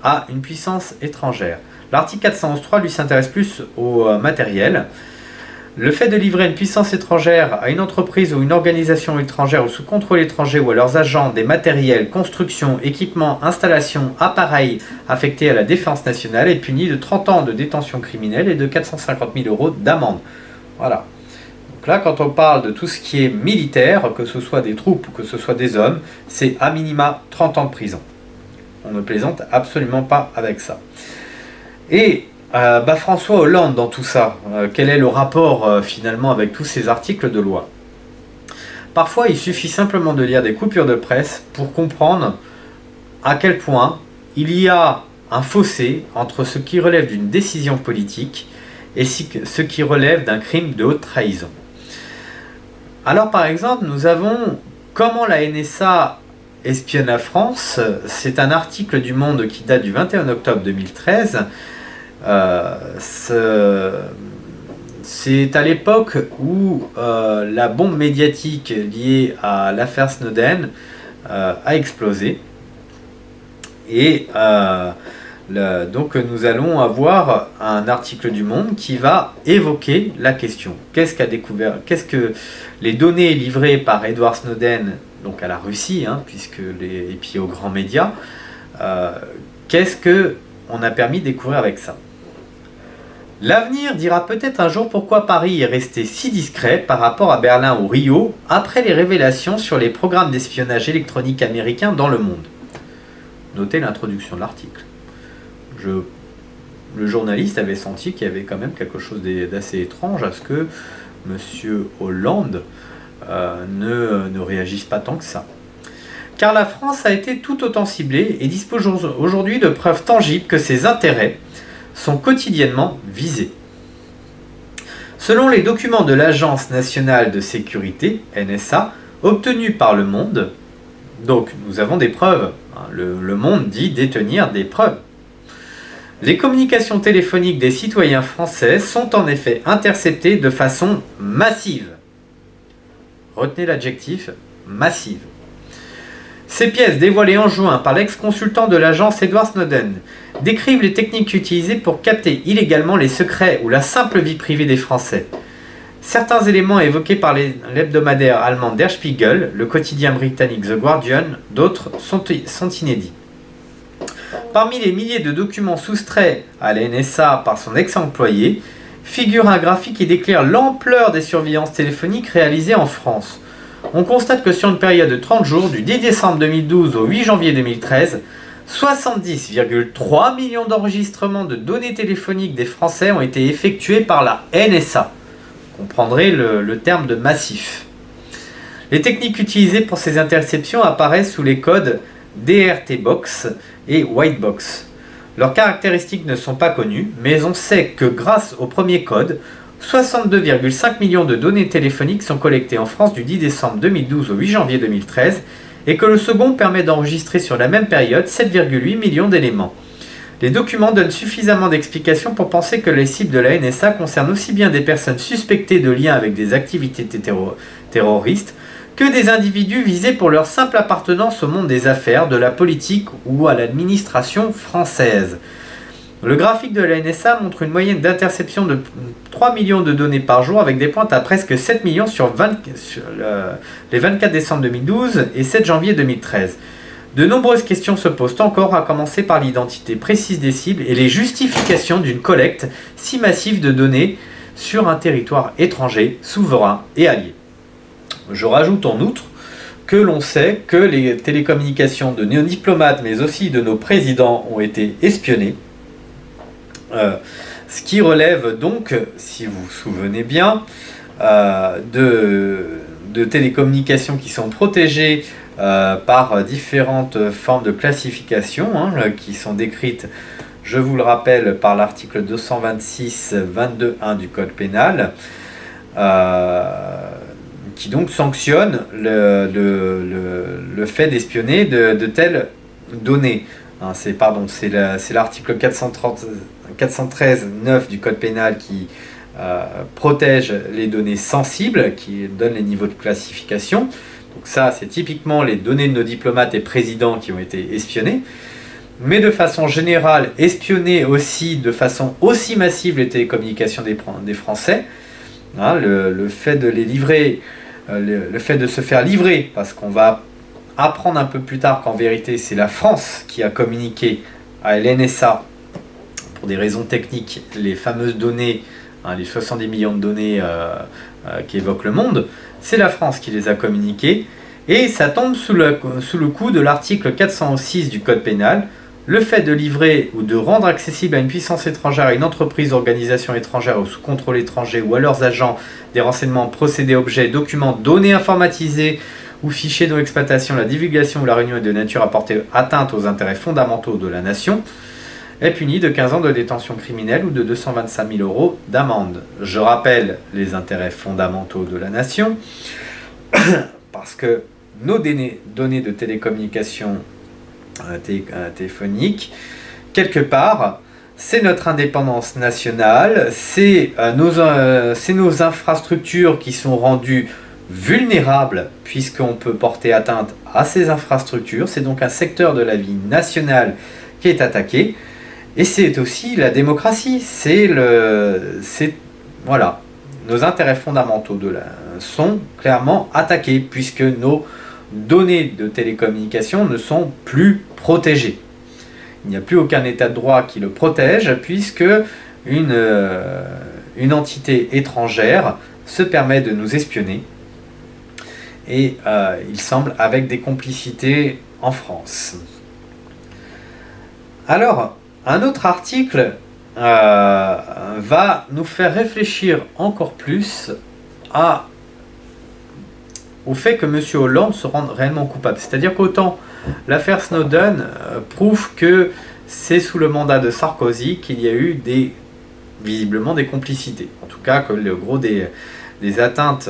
à une puissance étrangère. L'article 411.3 lui s'intéresse plus au matériel. Le fait de livrer une puissance étrangère à une entreprise ou une organisation étrangère ou sous contrôle étranger ou à leurs agents des matériels, constructions, équipements, installations, appareils affectés à la défense nationale est puni de 30 ans de détention criminelle et de 450 000 € d'amende. Voilà. Donc là, quand on parle de tout ce qui est militaire, que ce soit des troupes ou que ce soit des hommes, c'est à minima 30 ans de prison. On ne plaisante absolument pas avec ça. Et François Hollande dans tout ça, quel est le rapport finalement avec tous ces articles de loi? Parfois, il suffit simplement de lire des coupures de presse pour comprendre à quel point il y a un fossé entre ce qui relève d'une décision politique et ce qui relève d'un crime de haute trahison. Alors par exemple, nous avons comment la NSA espionne la France. C'est un article du Monde qui date du 21 octobre 2013. C'est à l'époque où la bombe médiatique liée à l'affaire Snowden a explosé. Et donc nous allons avoir un article du Monde qui va évoquer la question. Qu'est-ce que les données livrées par Edward Snowden, donc à la Russie, et puis aux grands médias, qu'est-ce qu'on a permis de découvrir avec ça? L'avenir dira peut-être un jour pourquoi Paris est resté si discret par rapport à Berlin ou Rio après les révélations sur les programmes d'espionnage électronique américains dans le monde. Notez l'introduction de l'article. Le journaliste avait senti qu'il y avait quand même quelque chose d'assez étrange à ce que M. Hollande ne réagisse pas tant que ça. Car la France a été tout autant ciblée et dispose aujourd'hui de preuves tangibles que ses intérêts sont quotidiennement visés. Selon les documents de l'Agence nationale de sécurité, NSA, obtenus par Le Monde, donc nous avons des preuves, le Monde dit détenir des preuves. Les communications téléphoniques des citoyens français sont en effet interceptées de façon massive. Retenez l'adjectif massive. Ces pièces dévoilées en juin par l'ex-consultant de l'agence Edward Snowden décrivent les techniques utilisées pour capter illégalement les secrets ou la simple vie privée des Français. Certains éléments évoqués par l'hebdomadaire allemand Der Spiegel, le quotidien britannique The Guardian, d'autres sont inédits. Parmi les milliers de documents soustraits à la NSA par son ex-employé, figure un graphique qui déclare l'ampleur des surveillances téléphoniques réalisées en France. On constate que sur une période de 30 jours, du 10 décembre 2012 au 8 janvier 2013, 70,3 millions d'enregistrements de données téléphoniques des Français ont été effectués par la NSA. Vous comprendrez le terme de massif. Les techniques utilisées pour ces interceptions apparaissent sous les codes DRT-Box et Whitebox. Leurs caractéristiques ne sont pas connues, mais on sait que grâce au premier code, 62,5 millions de données téléphoniques sont collectées en France du 10 décembre 2012 au 8 janvier 2013 et que le second permet d'enregistrer sur la même période 7,8 millions d'éléments. Les documents donnent suffisamment d'explications pour penser que les cibles de la NSA concernent aussi bien des personnes suspectées de liens avec des activités terroristes que des individus visés pour leur simple appartenance au monde des affaires, de la politique ou à l'administration française. Le graphique de la NSA montre une moyenne d'interception de 3 millions de données par jour avec des pointes à presque 7 millions sur les 24 décembre 2012 et 7 janvier 2013. De nombreuses questions se posent encore, à commencer par l'identité précise des cibles et les justifications d'une collecte si massive de données sur un territoire étranger, souverain et allié. Je rajoute en outre que l'on sait que les télécommunications de nos diplomates mais aussi de nos présidents ont été espionnées. Ce qui relève donc, si vous vous souvenez bien, de télécommunications qui sont protégées par différentes formes de classification qui sont décrites, je vous le rappelle, par l'article 226-22.1 du Code pénal, qui donc sanctionne le fait d'espionner de telles données. C'est l'article 413.9 du Code pénal qui protège les données sensibles, qui donne les niveaux de classification. Donc ça, c'est typiquement les données de nos diplomates et présidents qui ont été espionnées. Mais de façon générale, espionner aussi de façon aussi massive les télécommunications des Français. Le fait de les livrer, le fait de se faire livrer, parce qu'on va apprendre un peu plus tard qu'en vérité c'est la France qui a communiqué à l'NSA pour des raisons techniques les fameuses données, les 70 millions de données qui évoquent le monde, c'est la France qui les a communiquées et ça tombe sous le coup de l'article 406 du Code pénal. Le fait de livrer ou de rendre accessible à une puissance étrangère, à une entreprise, organisation étrangère ou sous contrôle étranger ou à leurs agents des renseignements, procédés, objets, documents, données informatisées ou fichiers dont l'exploitation, la divulgation ou la réunion est de nature à porter atteinte aux intérêts fondamentaux de la nation est puni de 15 ans de détention criminelle ou de 225 000 € d'amende. Je rappelle les intérêts fondamentaux de la nation. parce que nos données de télécommunication téléphonique, quelque part, c'est notre indépendance nationale, c'est nos infrastructures qui sont rendues vulnérables puisqu'on peut porter atteinte à ces infrastructures. C'est donc un secteur de la vie nationale qui est attaqué. Et c'est aussi la démocratie. Voilà, nos intérêts fondamentaux sont clairement attaqués puisque nos données de télécommunication ne sont plus protégées. Il n'y a plus aucun état de droit qui le protège puisque une entité étrangère se permet de nous espionner et il semble avec des complicités en France. Alors, un autre article va nous faire réfléchir encore plus au fait que M. Hollande se rende réellement coupable. C'est-à-dire qu'autant l'affaire Snowden prouve que c'est sous le mandat de Sarkozy qu'il y a eu visiblement des complicités. En tout cas, que le gros des atteintes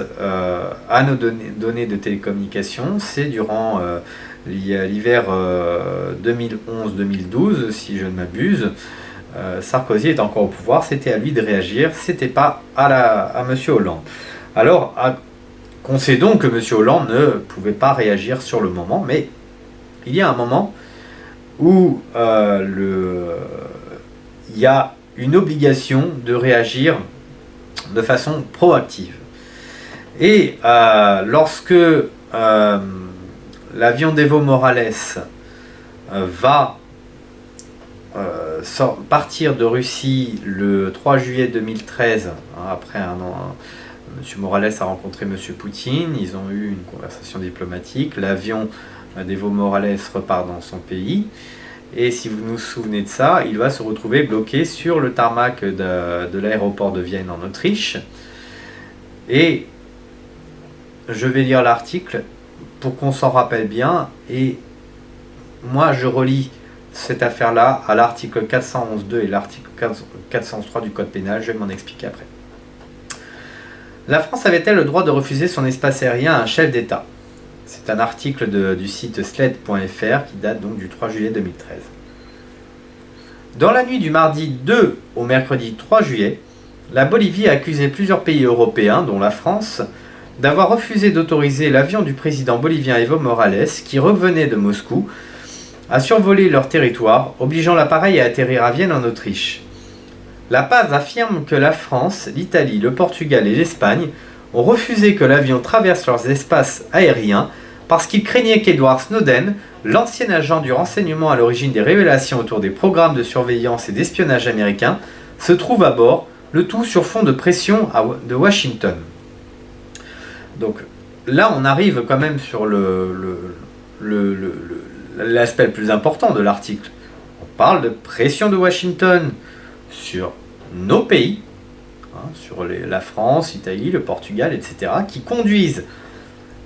à nos données de télécommunication, c'est durant l'hiver 2011-2012, si je ne m'abuse. Sarkozy est encore au pouvoir, c'était à lui de réagir, c'était pas à M. Hollande. Alors, qu'on sait donc que M. Hollande ne pouvait pas réagir sur le moment, mais il y a un moment où il y a une obligation de réagir de façon proactive. Et lorsque l'avion d'Evo Morales va partir de Russie le 3 juillet 2013, après un an, M. Morales a rencontré M. Poutine, ils ont eu une conversation diplomatique, l'avion d'Evo Morales repart dans son pays, et si vous vous souvenez de ça, il va se retrouver bloqué sur le tarmac de l'aéroport de Vienne en Autriche. Et je vais lire l'article pour qu'on s'en rappelle bien, et moi je relis cette affaire-là à l'article 411.2 et l'article 403 du Code pénal, je vais m'en expliquer après. La France avait-elle le droit de refuser son espace aérien à un chef d'État? C'est un article du site sled.fr qui date donc du 3 juillet 2013. Dans la nuit du mardi 2 au mercredi 3 juillet, la Bolivie a accusé plusieurs pays européens, dont la France, d'avoir refusé d'autoriser l'avion du président bolivien Evo Morales, qui revenait de Moscou, à survoler leur territoire, obligeant l'appareil à atterrir à Vienne en Autriche. La Paz affirme que la France, l'Italie, le Portugal et l'Espagne ont refusé que l'avion traverse leurs espaces aériens parce qu'ils craignaient qu'Edward Snowden, l'ancien agent du renseignement à l'origine des révélations autour des programmes de surveillance et d'espionnage américains, se trouve à bord, le tout sur fond de pression de Washington. Donc là, on arrive quand même sur l'aspect le plus important de l'article. On parle de pression de Washington sur nos pays, sur la France, l'Italie, le Portugal, etc., qui conduisent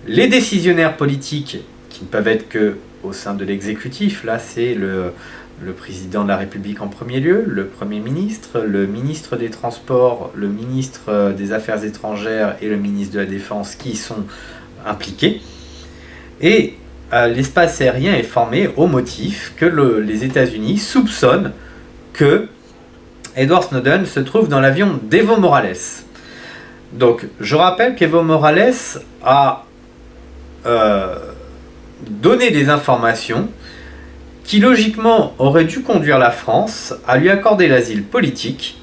les décisionnaires politiques, qui ne peuvent être que au sein de l'exécutif. Là, c'est le président de la République en premier lieu, le Premier ministre, le ministre des Transports, le ministre des Affaires étrangères et le ministre de la Défense qui sont impliqués. Et l'espace aérien est formé au motif que les États-Unis soupçonnent que Edward Snowden se trouve dans l'avion d'Evo Morales. Donc, je rappelle qu'Evo Morales a donné des informations qui logiquement auraient dû conduire la France à lui accorder l'asile politique,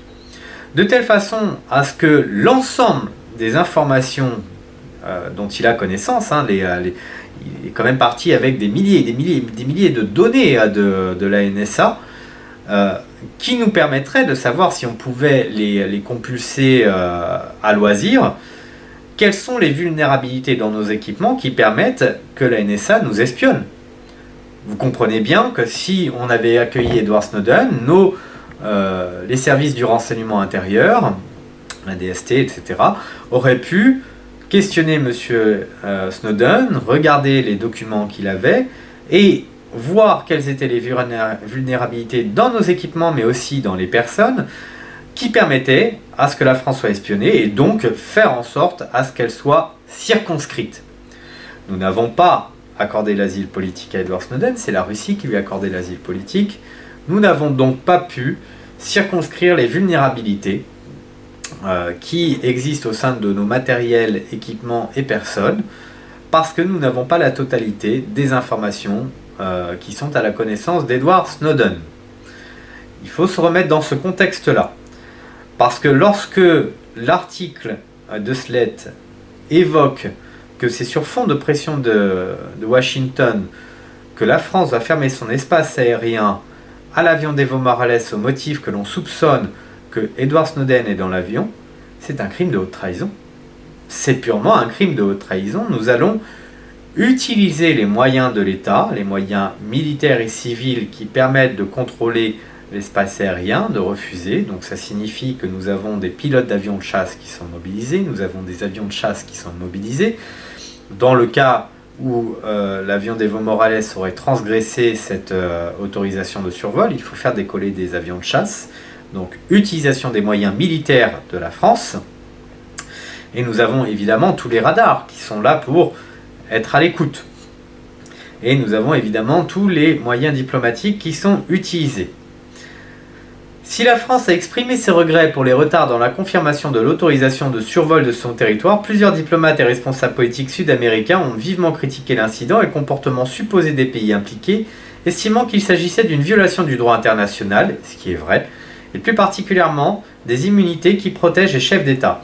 de telle façon à ce que l'ensemble des informations dont il a connaissance, il est quand même parti avec des milliers de données de la NSA, qui nous permettrait de savoir si on pouvait les compulser à loisir, quelles sont les vulnérabilités dans nos équipements qui permettent que la NSA nous espionne. Vous comprenez bien que si on avait accueilli Edward Snowden, les services du renseignement intérieur, la DST, etc., auraient pu questionner M. Snowden, regarder les documents qu'il avait et voir quelles étaient les vulnérabilités dans nos équipements, mais aussi dans les personnes, qui permettaient à ce que la France soit espionnée et donc faire en sorte à ce qu'elle soit circonscrite. Nous n'avons pas accordé l'asile politique à Edward Snowden, c'est la Russie qui lui a accordé l'asile politique. Nous n'avons donc pas pu circonscrire les vulnérabilités qui existent au sein de nos matériels, équipements et personnes, parce que nous n'avons pas la totalité des informations qui sont à la connaissance d'Edward Snowden. Il faut se remettre dans ce contexte-là, parce que lorsque l'article de Slate évoque que c'est sur fond de pression de Washington que la France va fermer son espace aérien à l'avion d'Evo Morales au motif que l'on soupçonne que Edward Snowden est dans l'avion, c'est un crime de haute trahison. C'est purement un crime de haute trahison. Nous allons utiliser les moyens de l'État, les moyens militaires et civils qui permettent de contrôler l'espace aérien, de refuser. Donc ça signifie que nous avons des pilotes d'avions de chasse qui sont mobilisés, nous avons des avions de chasse qui sont mobilisés. Dans le cas où l'avion d'Evo Morales aurait transgressé cette autorisation de survol, il faut faire décoller des avions de chasse. Donc utilisation des moyens militaires de la France. Et nous avons évidemment tous les radars qui sont là pour être à l'écoute. Et nous avons évidemment tous les moyens diplomatiques qui sont utilisés. Si la France a exprimé ses regrets pour les retards dans la confirmation de l'autorisation de survol de son territoire, plusieurs diplomates et responsables politiques sud-américains ont vivement critiqué l'incident et le comportement supposé des pays impliqués, estimant qu'il s'agissait d'une violation du droit international, ce qui est vrai, et plus particulièrement des immunités qui protègent les chefs d'État.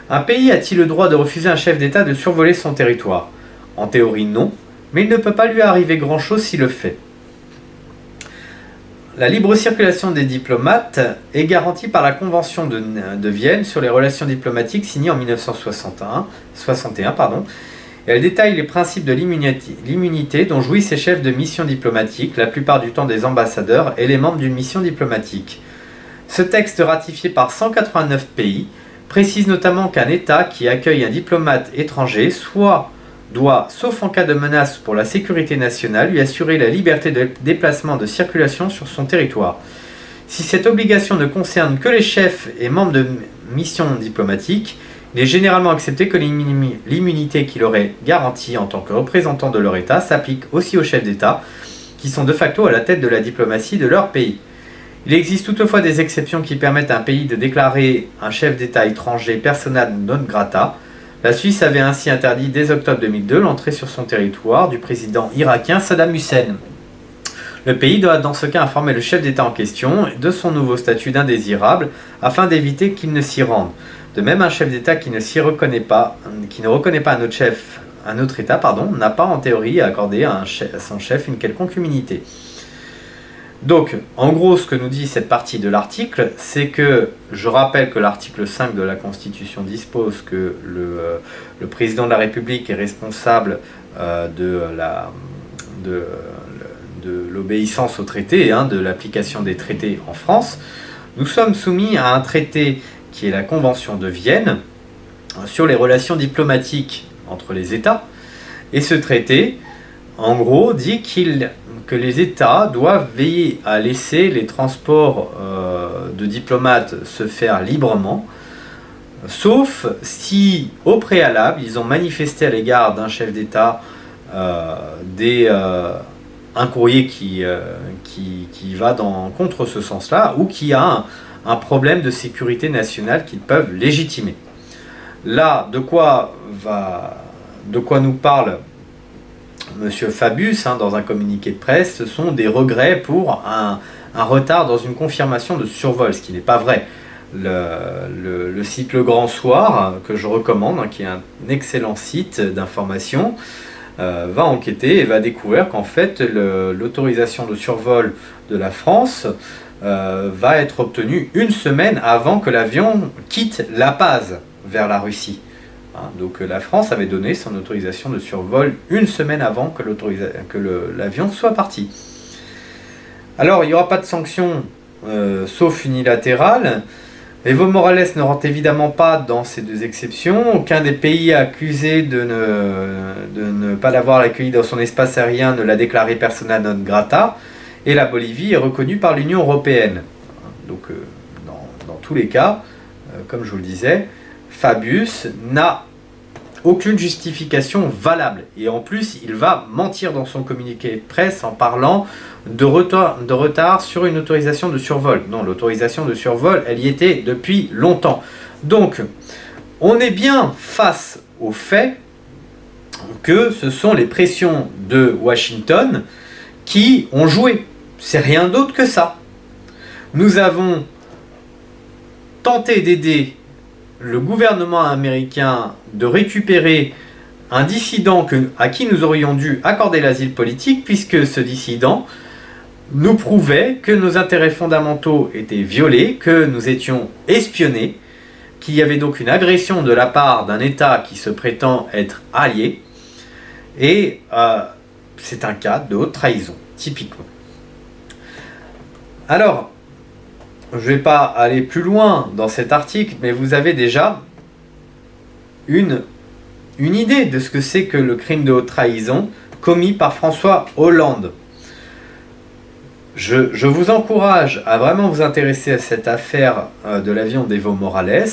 Un pays a-t-il le droit de refuser à un chef d'État de survoler son territoire? En théorie, non, mais il ne peut pas lui arriver grand-chose s'il le fait. La libre circulation des diplomates est garantie par la Convention de Vienne sur les relations diplomatiques signée en 1961, et elle détaille les principes de l'immunité dont jouissent ces chefs de mission diplomatique, la plupart du temps des ambassadeurs et les membres d'une mission diplomatique. Ce texte ratifié par 189 pays précise notamment qu'un État qui accueille un diplomate étranger doit, sauf en cas de menace pour la sécurité nationale, lui assurer la liberté de déplacement de circulation sur son territoire. Si cette obligation ne concerne que les chefs et membres de missions diplomatiques, il est généralement accepté que l'immunité qu'il aurait garantie en tant que représentant de leur État s'applique aussi aux chefs d'État qui sont de facto à la tête de la diplomatie de leur pays. Il existe toutefois des exceptions qui permettent à un pays de déclarer un chef d'État étranger persona non grata. La Suisse avait ainsi interdit dès octobre 2002 l'entrée sur son territoire du président irakien Saddam Hussein. Le pays doit dans ce cas informer le chef d'État en question de son nouveau statut d'indésirable afin d'éviter qu'il ne s'y rende. De même, un chef d'État qui ne reconnaît pas un autre État, n'a pas en théorie à accorder à son chef une quelconque immunité. Donc, en gros, ce que nous dit cette partie de l'article, c'est que, je rappelle que l'article 5 de la Constitution dispose que le président de la République est responsable de l'obéissance aux traités, de l'application des traités en France. Nous sommes soumis à un traité qui est la Convention de Vienne sur les relations diplomatiques entre les États. Et ce traité, en gros, dit que les États doivent veiller à laisser les transports de diplomates se faire librement, sauf si, au préalable, ils ont manifesté à l'égard d'un chef d'État un courrier qui va contre ce sens-là, ou qui a un problème de sécurité nationale qu'ils peuvent légitimer. Là, de quoi nous parle M. Fabius dans un communiqué de presse, ce sont des regrets pour un retard dans une confirmation de survol, ce qui n'est pas vrai. Le site Le Grand Soir, que je recommande, qui est un excellent site d'information, va enquêter et va découvrir qu'en fait l'autorisation de survol de la France va être obtenue une semaine avant que l'avion quitte La Paz vers la Russie. Donc la France avait donné son autorisation de survol une semaine avant que l'avion soit parti. Alors il n'y aura pas de sanctions sauf unilatérales. Evo Morales ne rentre évidemment pas dans ces deux exceptions. Aucun des pays accusés de ne pas l'avoir accueilli dans son espace aérien ne l'a déclaré persona non grata. Et la Bolivie est reconnue par l'Union européenne. Donc dans tous les cas, comme je vous le disais, Fabius n'a aucune justification valable. Et en plus, il va mentir dans son communiqué de presse en parlant de retard sur une autorisation de survol. Non, l'autorisation de survol, elle y était depuis longtemps. Donc, on est bien face au fait que ce sont les pressions de Washington qui ont joué. C'est rien d'autre que ça. Nous avons tenté d'aider le gouvernement américain de récupérer un dissident à qui nous aurions dû accorder l'asile politique, puisque ce dissident nous prouvait que nos intérêts fondamentaux étaient violés, que nous étions espionnés, qu'il y avait donc une agression de la part d'un État qui se prétend être allié, et c'est un cas de haute trahison, typiquement. Alors, je ne vais pas aller plus loin dans cet article, mais vous avez déjà une idée de ce que c'est que le crime de haute trahison commis par François Hollande. Je vous encourage à vraiment vous intéresser à cette affaire de l'avion d'Evo Morales.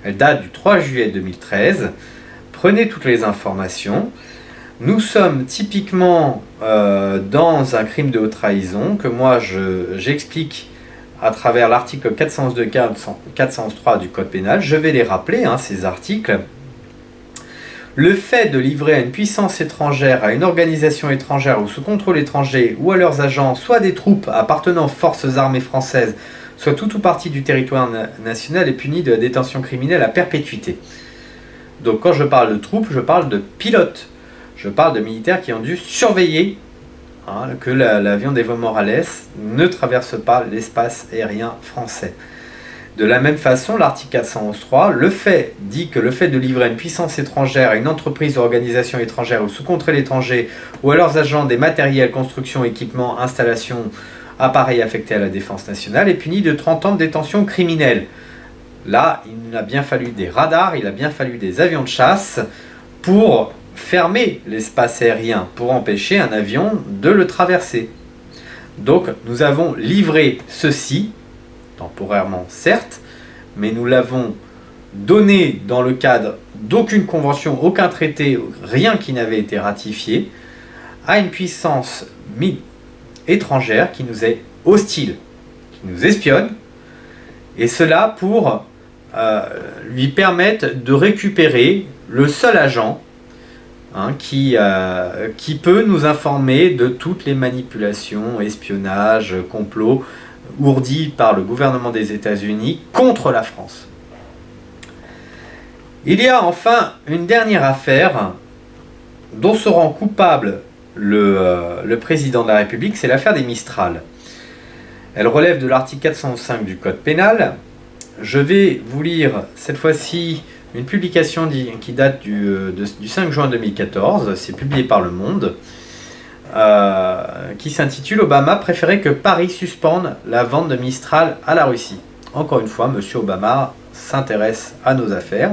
Elle date du 3 juillet 2013. Prenez toutes les informations. Nous sommes typiquement dans un crime de haute trahison que moi j'explique à travers l'article 402-403 du Code pénal. Je vais les rappeler, ces articles. Le fait de livrer à une puissance étrangère, à une organisation étrangère ou sous contrôle étranger ou à leurs agents, soit des troupes appartenant aux forces armées françaises, soit tout ou partie du territoire national est puni de la détention criminelle à perpétuité. Donc quand je parle de troupes, je parle de pilotes. Je parle de militaires qui ont dû surveiller que l'avion d'Evo Morales ne traverse pas l'espace aérien français. De la même façon, l'article 411.3 dit que le fait de livrer à une puissance étrangère, à une entreprise ou organisation étrangère ou sous contrôle étranger ou à leurs agents des matériels, constructions, équipements, installations, appareils affectés à la défense nationale est puni de 30 ans de détention criminelle. Là, il a bien fallu des radars, il a bien fallu des avions de chasse pour fermer l'espace aérien, pour empêcher un avion de le traverser. Donc nous avons livré ceci, temporairement certes, mais nous l'avons donné dans le cadre d'aucune convention, aucun traité, rien qui n'avait été ratifié, à une puissance étrangère qui nous est hostile, qui nous espionne, et cela pour lui permettre de récupérer le seul agent qui peut nous informer de toutes les manipulations, espionnage, complots ourdis par le gouvernement des États-Unis contre la France. Il y a enfin une dernière affaire dont se rend coupable le président de la République, c'est l'affaire des Mistral. Elle relève de l'article 405 du Code pénal. Je vais vous lire cette fois-ci une publication qui date du 5 juin 2014, c'est publié par Le Monde, qui s'intitule « Obama préférait que Paris suspende la vente de Mistral à la Russie ». Encore une fois, M. Obama s'intéresse à nos affaires.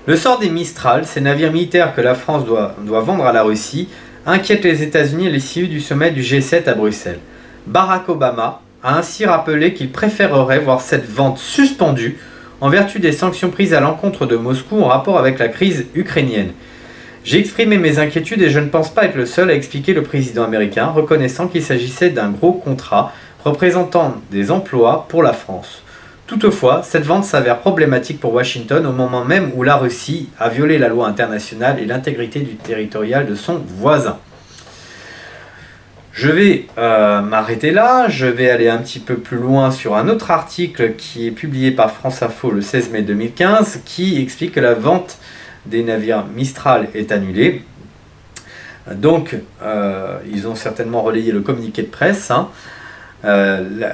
Le sort des Mistral, ces navires militaires que la France doit vendre à la Russie, inquiète les États-Unis et les civils du sommet du G7 à Bruxelles. Barack Obama a ainsi rappelé qu'il préférerait voir cette vente suspendue en vertu des sanctions prises à l'encontre de Moscou en rapport avec la crise ukrainienne. J'ai exprimé mes inquiétudes et je ne pense pas être le seul à expliquer le président américain, reconnaissant qu'il s'agissait d'un gros contrat représentant des emplois pour la France. Toutefois, cette vente s'avère problématique pour Washington au moment même où la Russie a violé la loi internationale et l'intégrité du territorial de son voisin. Je vais m'arrêter là, je vais aller un petit peu plus loin sur un autre article qui est publié par France Info le 16 mai 2015 qui explique que la vente des navires Mistral est annulée. Donc, ils ont certainement relayé le communiqué de presse.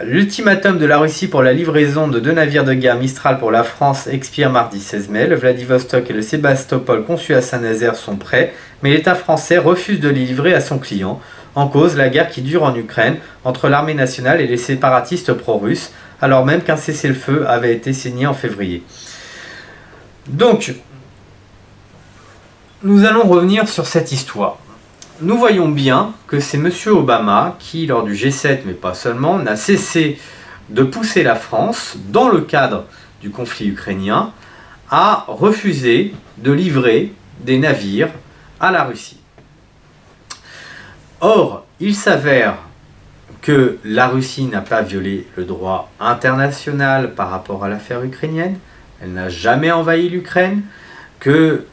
L'ultimatum de la Russie pour la livraison de 2 navires de guerre Mistral pour la France expire mardi 16 mai. Le Vladivostok et le Sébastopol conçus à Saint-Nazaire sont prêts, mais l'État français refuse de les livrer à son client. En cause, la guerre qui dure en Ukraine entre l'armée nationale et les séparatistes pro-russes, alors même qu'un cessez-le-feu avait été signé en février. Donc, nous allons revenir sur cette histoire. Nous voyons bien que c'est M. Obama qui, lors du G7, mais pas seulement, n'a cessé de pousser la France, dans le cadre du conflit ukrainien, a refusé de livrer des navires à la Russie. Or, il s'avère que la Russie n'a pas violé le droit international par rapport à l'affaire ukrainienne, elle n'a jamais envahi l'Ukraine, que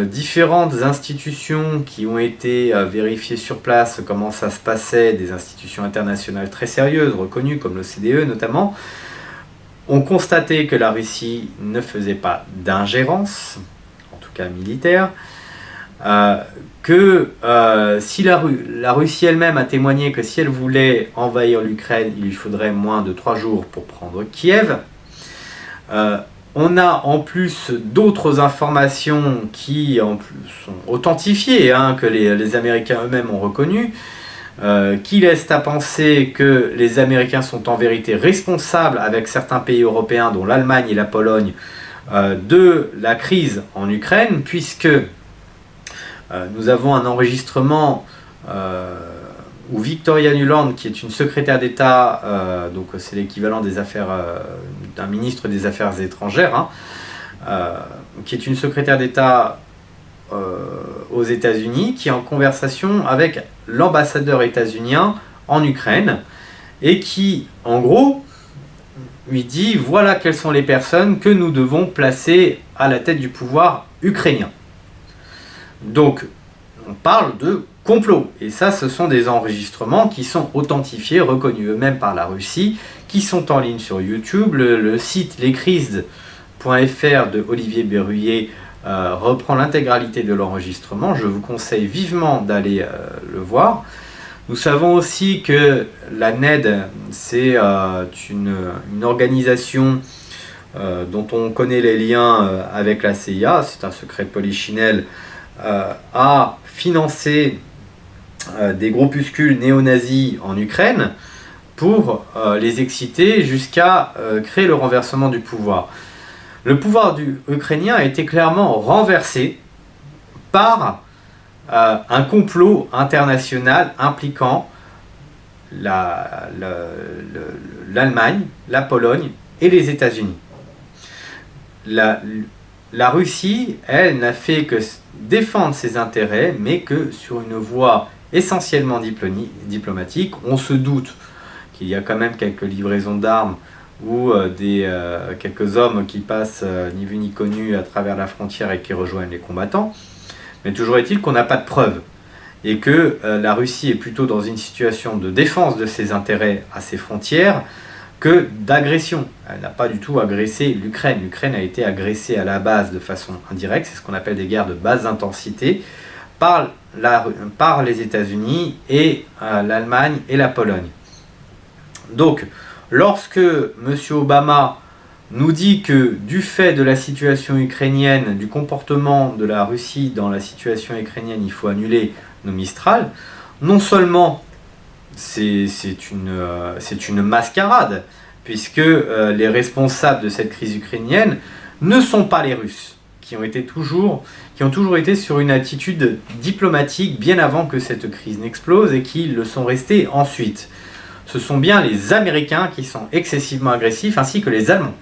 différentes institutions qui ont été vérifiées sur place comment ça se passait, des institutions internationales très sérieuses, reconnues comme l'OCDE notamment, ont constaté que la Russie ne faisait pas d'ingérence, en tout cas militaire, que si la Russie elle-même a témoigné que si elle voulait envahir l'Ukraine, il lui faudrait moins de 3 jours pour prendre Kiev. On a en plus d'autres informations qui en plus sont authentifiées, que les Américains eux-mêmes ont reconnues, qui laissent à penser que les Américains sont en vérité responsables avec certains pays européens, dont l'Allemagne et la Pologne, de la crise en Ukraine, puisque nous avons un enregistrement où Victoria Nuland, qui est une secrétaire d'État, donc c'est l'équivalent des affaires d'un ministre des Affaires étrangères, qui est une secrétaire d'État aux États-Unis, qui est en conversation avec l'ambassadeur états-unien en Ukraine, et qui, en gros, lui dit voilà quelles sont les personnes que nous devons placer à la tête du pouvoir ukrainien. Donc, on parle de complot. Et ça, ce sont des enregistrements qui sont authentifiés, reconnus eux-mêmes par la Russie, qui sont en ligne sur YouTube. Le site lescrises.fr de Olivier Berruyer reprend l'intégralité de l'enregistrement. Je vous conseille vivement d'aller le voir. Nous savons aussi que la NED, c'est une organisation dont on connaît les liens avec la CIA, c'est un secret de polichinelle, a financé des groupuscules néo-nazis en Ukraine pour les exciter jusqu'à créer le renversement du pouvoir. Le pouvoir ukrainien a été clairement renversé par un complot international impliquant l'Allemagne, la Pologne et les États-Unis. La Russie, elle, n'a fait que défendre ses intérêts, mais que sur une voie essentiellement diplomatique. On se doute qu'il y a quand même quelques livraisons d'armes ou quelques hommes qui passent ni vu ni connu à travers la frontière et qui rejoignent les combattants. Mais toujours est-il qu'on n'a pas de preuves et que la Russie est plutôt dans une situation de défense de ses intérêts à ses frontières que d'agression. Elle n'a pas du tout agressé l'Ukraine. L'Ukraine a été agressée à la base de façon indirecte, c'est ce qu'on appelle des guerres de basse intensité, par les États-Unis et l'Allemagne et la Pologne. Donc, lorsque M. Obama nous dit que du fait de la situation ukrainienne, du comportement de la Russie dans la situation ukrainienne, il faut annuler nos Mistral, non seulement c'est une mascarade, puisque les responsables de cette crise ukrainienne ne sont pas les Russes, qui ont toujours été sur une attitude diplomatique bien avant que cette crise n'explose et qui le sont restés ensuite. Ce sont bien les Américains qui sont excessivement agressifs, ainsi que les Allemands.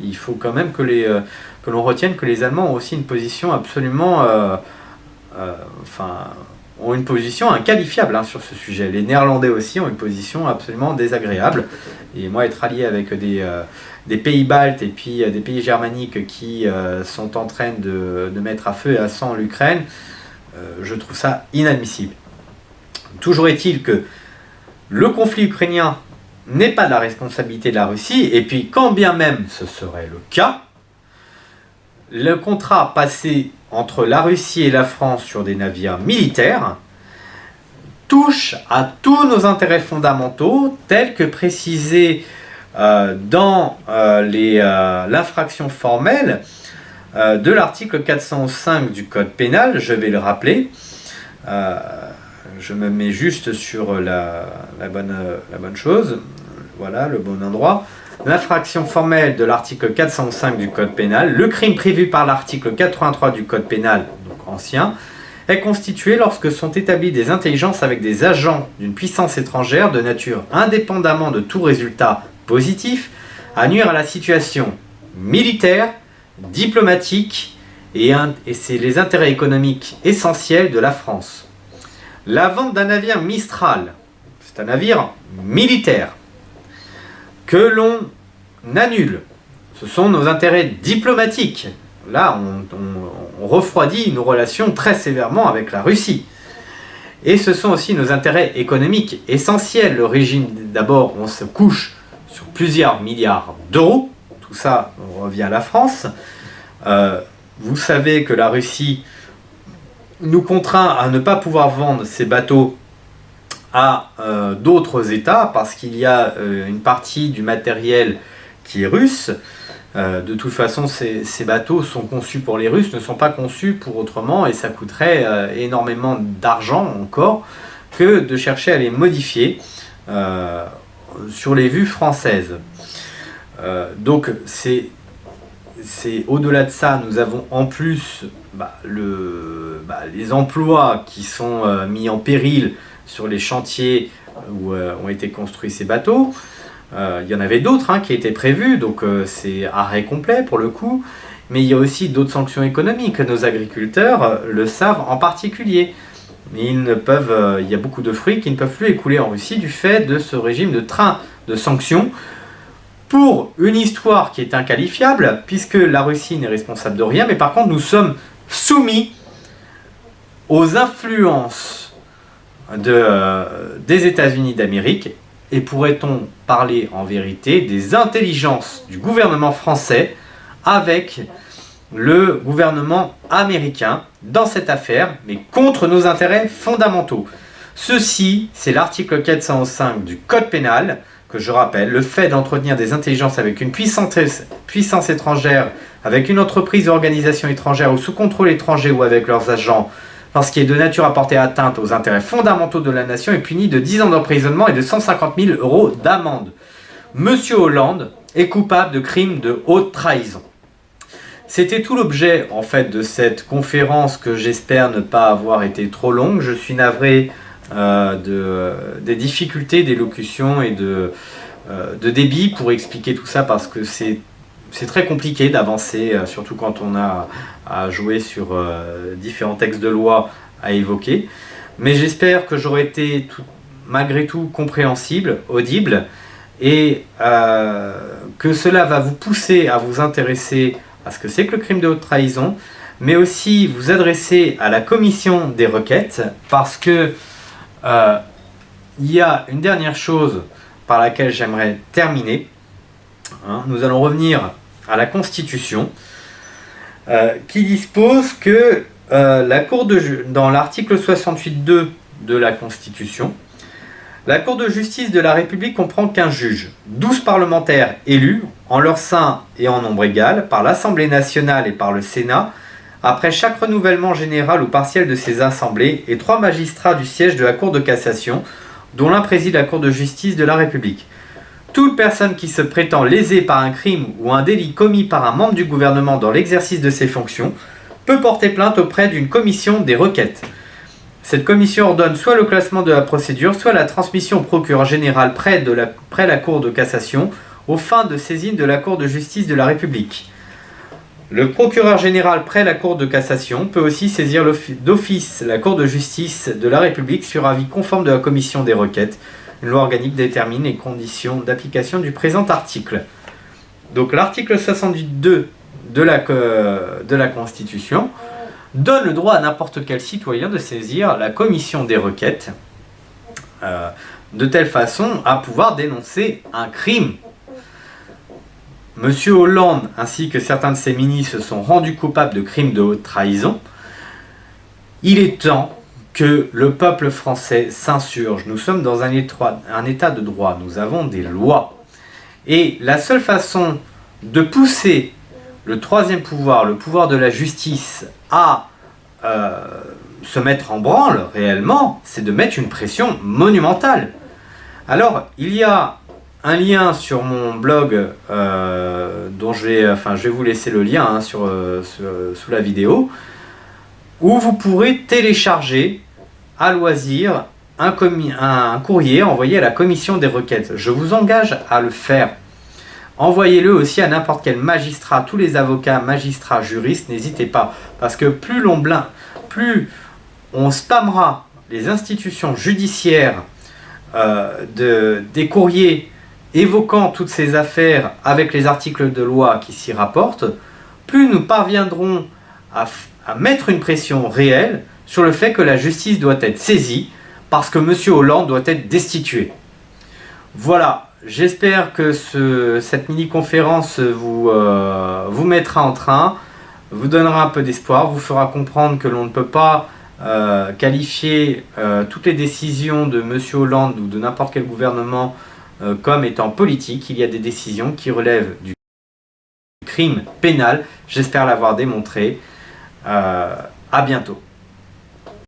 Il faut quand même que l'on retienne que les Allemands ont aussi une position absolument... ont une position inqualifiable sur ce sujet. Les Néerlandais aussi ont une position absolument désagréable. Et moi, être allié avec des pays baltes et puis des pays germaniques qui sont en train de mettre à feu et à sang l'Ukraine, je trouve ça inadmissible. Toujours est-il que le conflit ukrainien n'est pas de la responsabilité de la Russie, et puis quand bien même ce serait le cas, le contrat passé entre la Russie et la France sur des navires militaires touche à tous nos intérêts fondamentaux, tels que précisés dans l'infraction formelle de l'article 405 du Code pénal. Je vais le rappeler. Je me mets juste sur la bonne chose, voilà, le bon endroit. L'infraction formelle de l'article 405 du Code pénal, le crime prévu par l'article 83 du Code pénal, donc ancien, est constitué lorsque sont établies des intelligences avec des agents d'une puissance étrangère de nature indépendamment de tout résultat positif à nuire à la situation militaire, diplomatique et c'est les intérêts économiques essentiels de la France. La vente d'un navire Mistral, c'est un navire militaire, que l'on annule. Ce sont nos intérêts diplomatiques. Là, on refroidit nos relations très sévèrement avec la Russie. Et ce sont aussi nos intérêts économiques essentiels. Le régime, d'abord, on se couche sur plusieurs milliards d'euros. Tout ça revient à la France. Vous savez que la Russie nous contraint à ne pas pouvoir vendre ces bateaux à d'autres États parce qu'il y a une partie du matériel qui est russe. De toute façon, ces bateaux sont conçus pour les Russes, ne sont pas conçus pour autrement, et ça coûterait énormément d'argent encore que de chercher à les modifier sur les vues françaises. Donc c'est au-delà de ça, nous avons en plus les emplois qui sont mis en péril sur les chantiers où ont été construits ces bateaux. Il y en avait d'autres qui étaient prévus, donc c'est arrêt complet pour le coup. Mais il y a aussi d'autres sanctions économiques. Nos agriculteurs le savent en particulier. Il y a beaucoup de fruits qui ne peuvent plus écouler en Russie du fait de ce régime de train de sanctions pour une histoire qui est inqualifiable, puisque la Russie n'est responsable de rien, mais par contre nous sommes soumis aux influences des États-Unis d'Amérique. Et pourrait-on parler en vérité des intelligences du gouvernement français avec le gouvernement américain dans cette affaire, mais contre nos intérêts fondamentaux. Ceci, c'est l'article 405 du Code pénal, que je rappelle, le fait d'entretenir des intelligences avec une puissance étrangère, avec une entreprise ou organisation étrangère ou sous contrôle étranger ou avec leurs agents, lorsqu'il est de nature à porter atteinte aux intérêts fondamentaux de la nation, est puni de 10 ans d'emprisonnement et de 150 000 € d'amende. Monsieur Hollande est coupable de crimes de haute trahison. C'était tout l'objet en fait de cette conférence que j'espère ne pas avoir été trop longue. Je suis navré des difficultés d'élocution et de débit pour expliquer tout ça parce que c'est très compliqué d'avancer, surtout quand on a à jouer sur différents textes de loi à évoquer. Mais j'espère que j'aurai été malgré tout compréhensible, audible, et que cela va vous pousser à vous intéresser à ce que c'est que le crime de haute trahison, mais aussi vous adresser à la commission des requêtes, parce que il y a une dernière chose par laquelle j'aimerais terminer. Nous allons revenir à la Constitution, qui dispose que dans l'article 68.2 de la Constitution, la Cour de justice de la République comprend 15 juges, 12 parlementaires élus, en leur sein et en nombre égal, par l'Assemblée nationale et par le Sénat, après chaque renouvellement général ou partiel de ces assemblées, et 3 magistrats du siège de la Cour de cassation, dont l'un préside la Cour de justice de la République. Toute personne qui se prétend lésée par un crime ou un délit commis par un membre du gouvernement dans l'exercice de ses fonctions peut porter plainte auprès d'une commission des requêtes. Cette commission ordonne soit le classement de la procédure, soit la transmission au procureur général près la Cour de cassation, aux fins de saisine de la Cour de justice de la République. Le procureur général près la Cour de cassation peut aussi saisir d'office la Cour de justice de la République sur avis conforme de la commission des requêtes. Une loi organique détermine les conditions d'application du présent article. Donc l'article 78.2 de la Constitution donne le droit à n'importe quel citoyen de saisir la commission des requêtes de telle façon à pouvoir dénoncer un crime. Monsieur Hollande ainsi que certains de ses ministres se sont rendus coupables de crimes de haute trahison. Il est temps que le peuple français s'insurge. Nous sommes dans un état de droit, nous avons des lois. Et la seule façon de pousser le troisième pouvoir, le pouvoir de la justice, à se mettre en branle réellement, c'est de mettre une pression monumentale. Alors, il y a un lien sur mon blog dont je vais vous laisser le lien sous la vidéo, où vous pourrez télécharger à loisir un courrier envoyé à la commission des requêtes. Je vous engage à le faire. Envoyez-le aussi à n'importe quel magistrat, tous les avocats, magistrats, juristes, n'hésitez pas. Parce que plus on spammera les institutions judiciaires des courriers évoquant toutes ces affaires avec les articles de loi qui s'y rapportent, plus nous parviendrons à mettre une pression réelle sur le fait que la justice doit être saisie parce que M. Hollande doit être destitué. Voilà, j'espère que cette mini-conférence vous mettra en train, vous donnera un peu d'espoir, vous fera comprendre que l'on ne peut pas qualifier toutes les décisions de M. Hollande ou de n'importe quel gouvernement comme étant politique. Il y a des décisions qui relèvent du crime pénal. J'espère l'avoir démontré. À bientôt.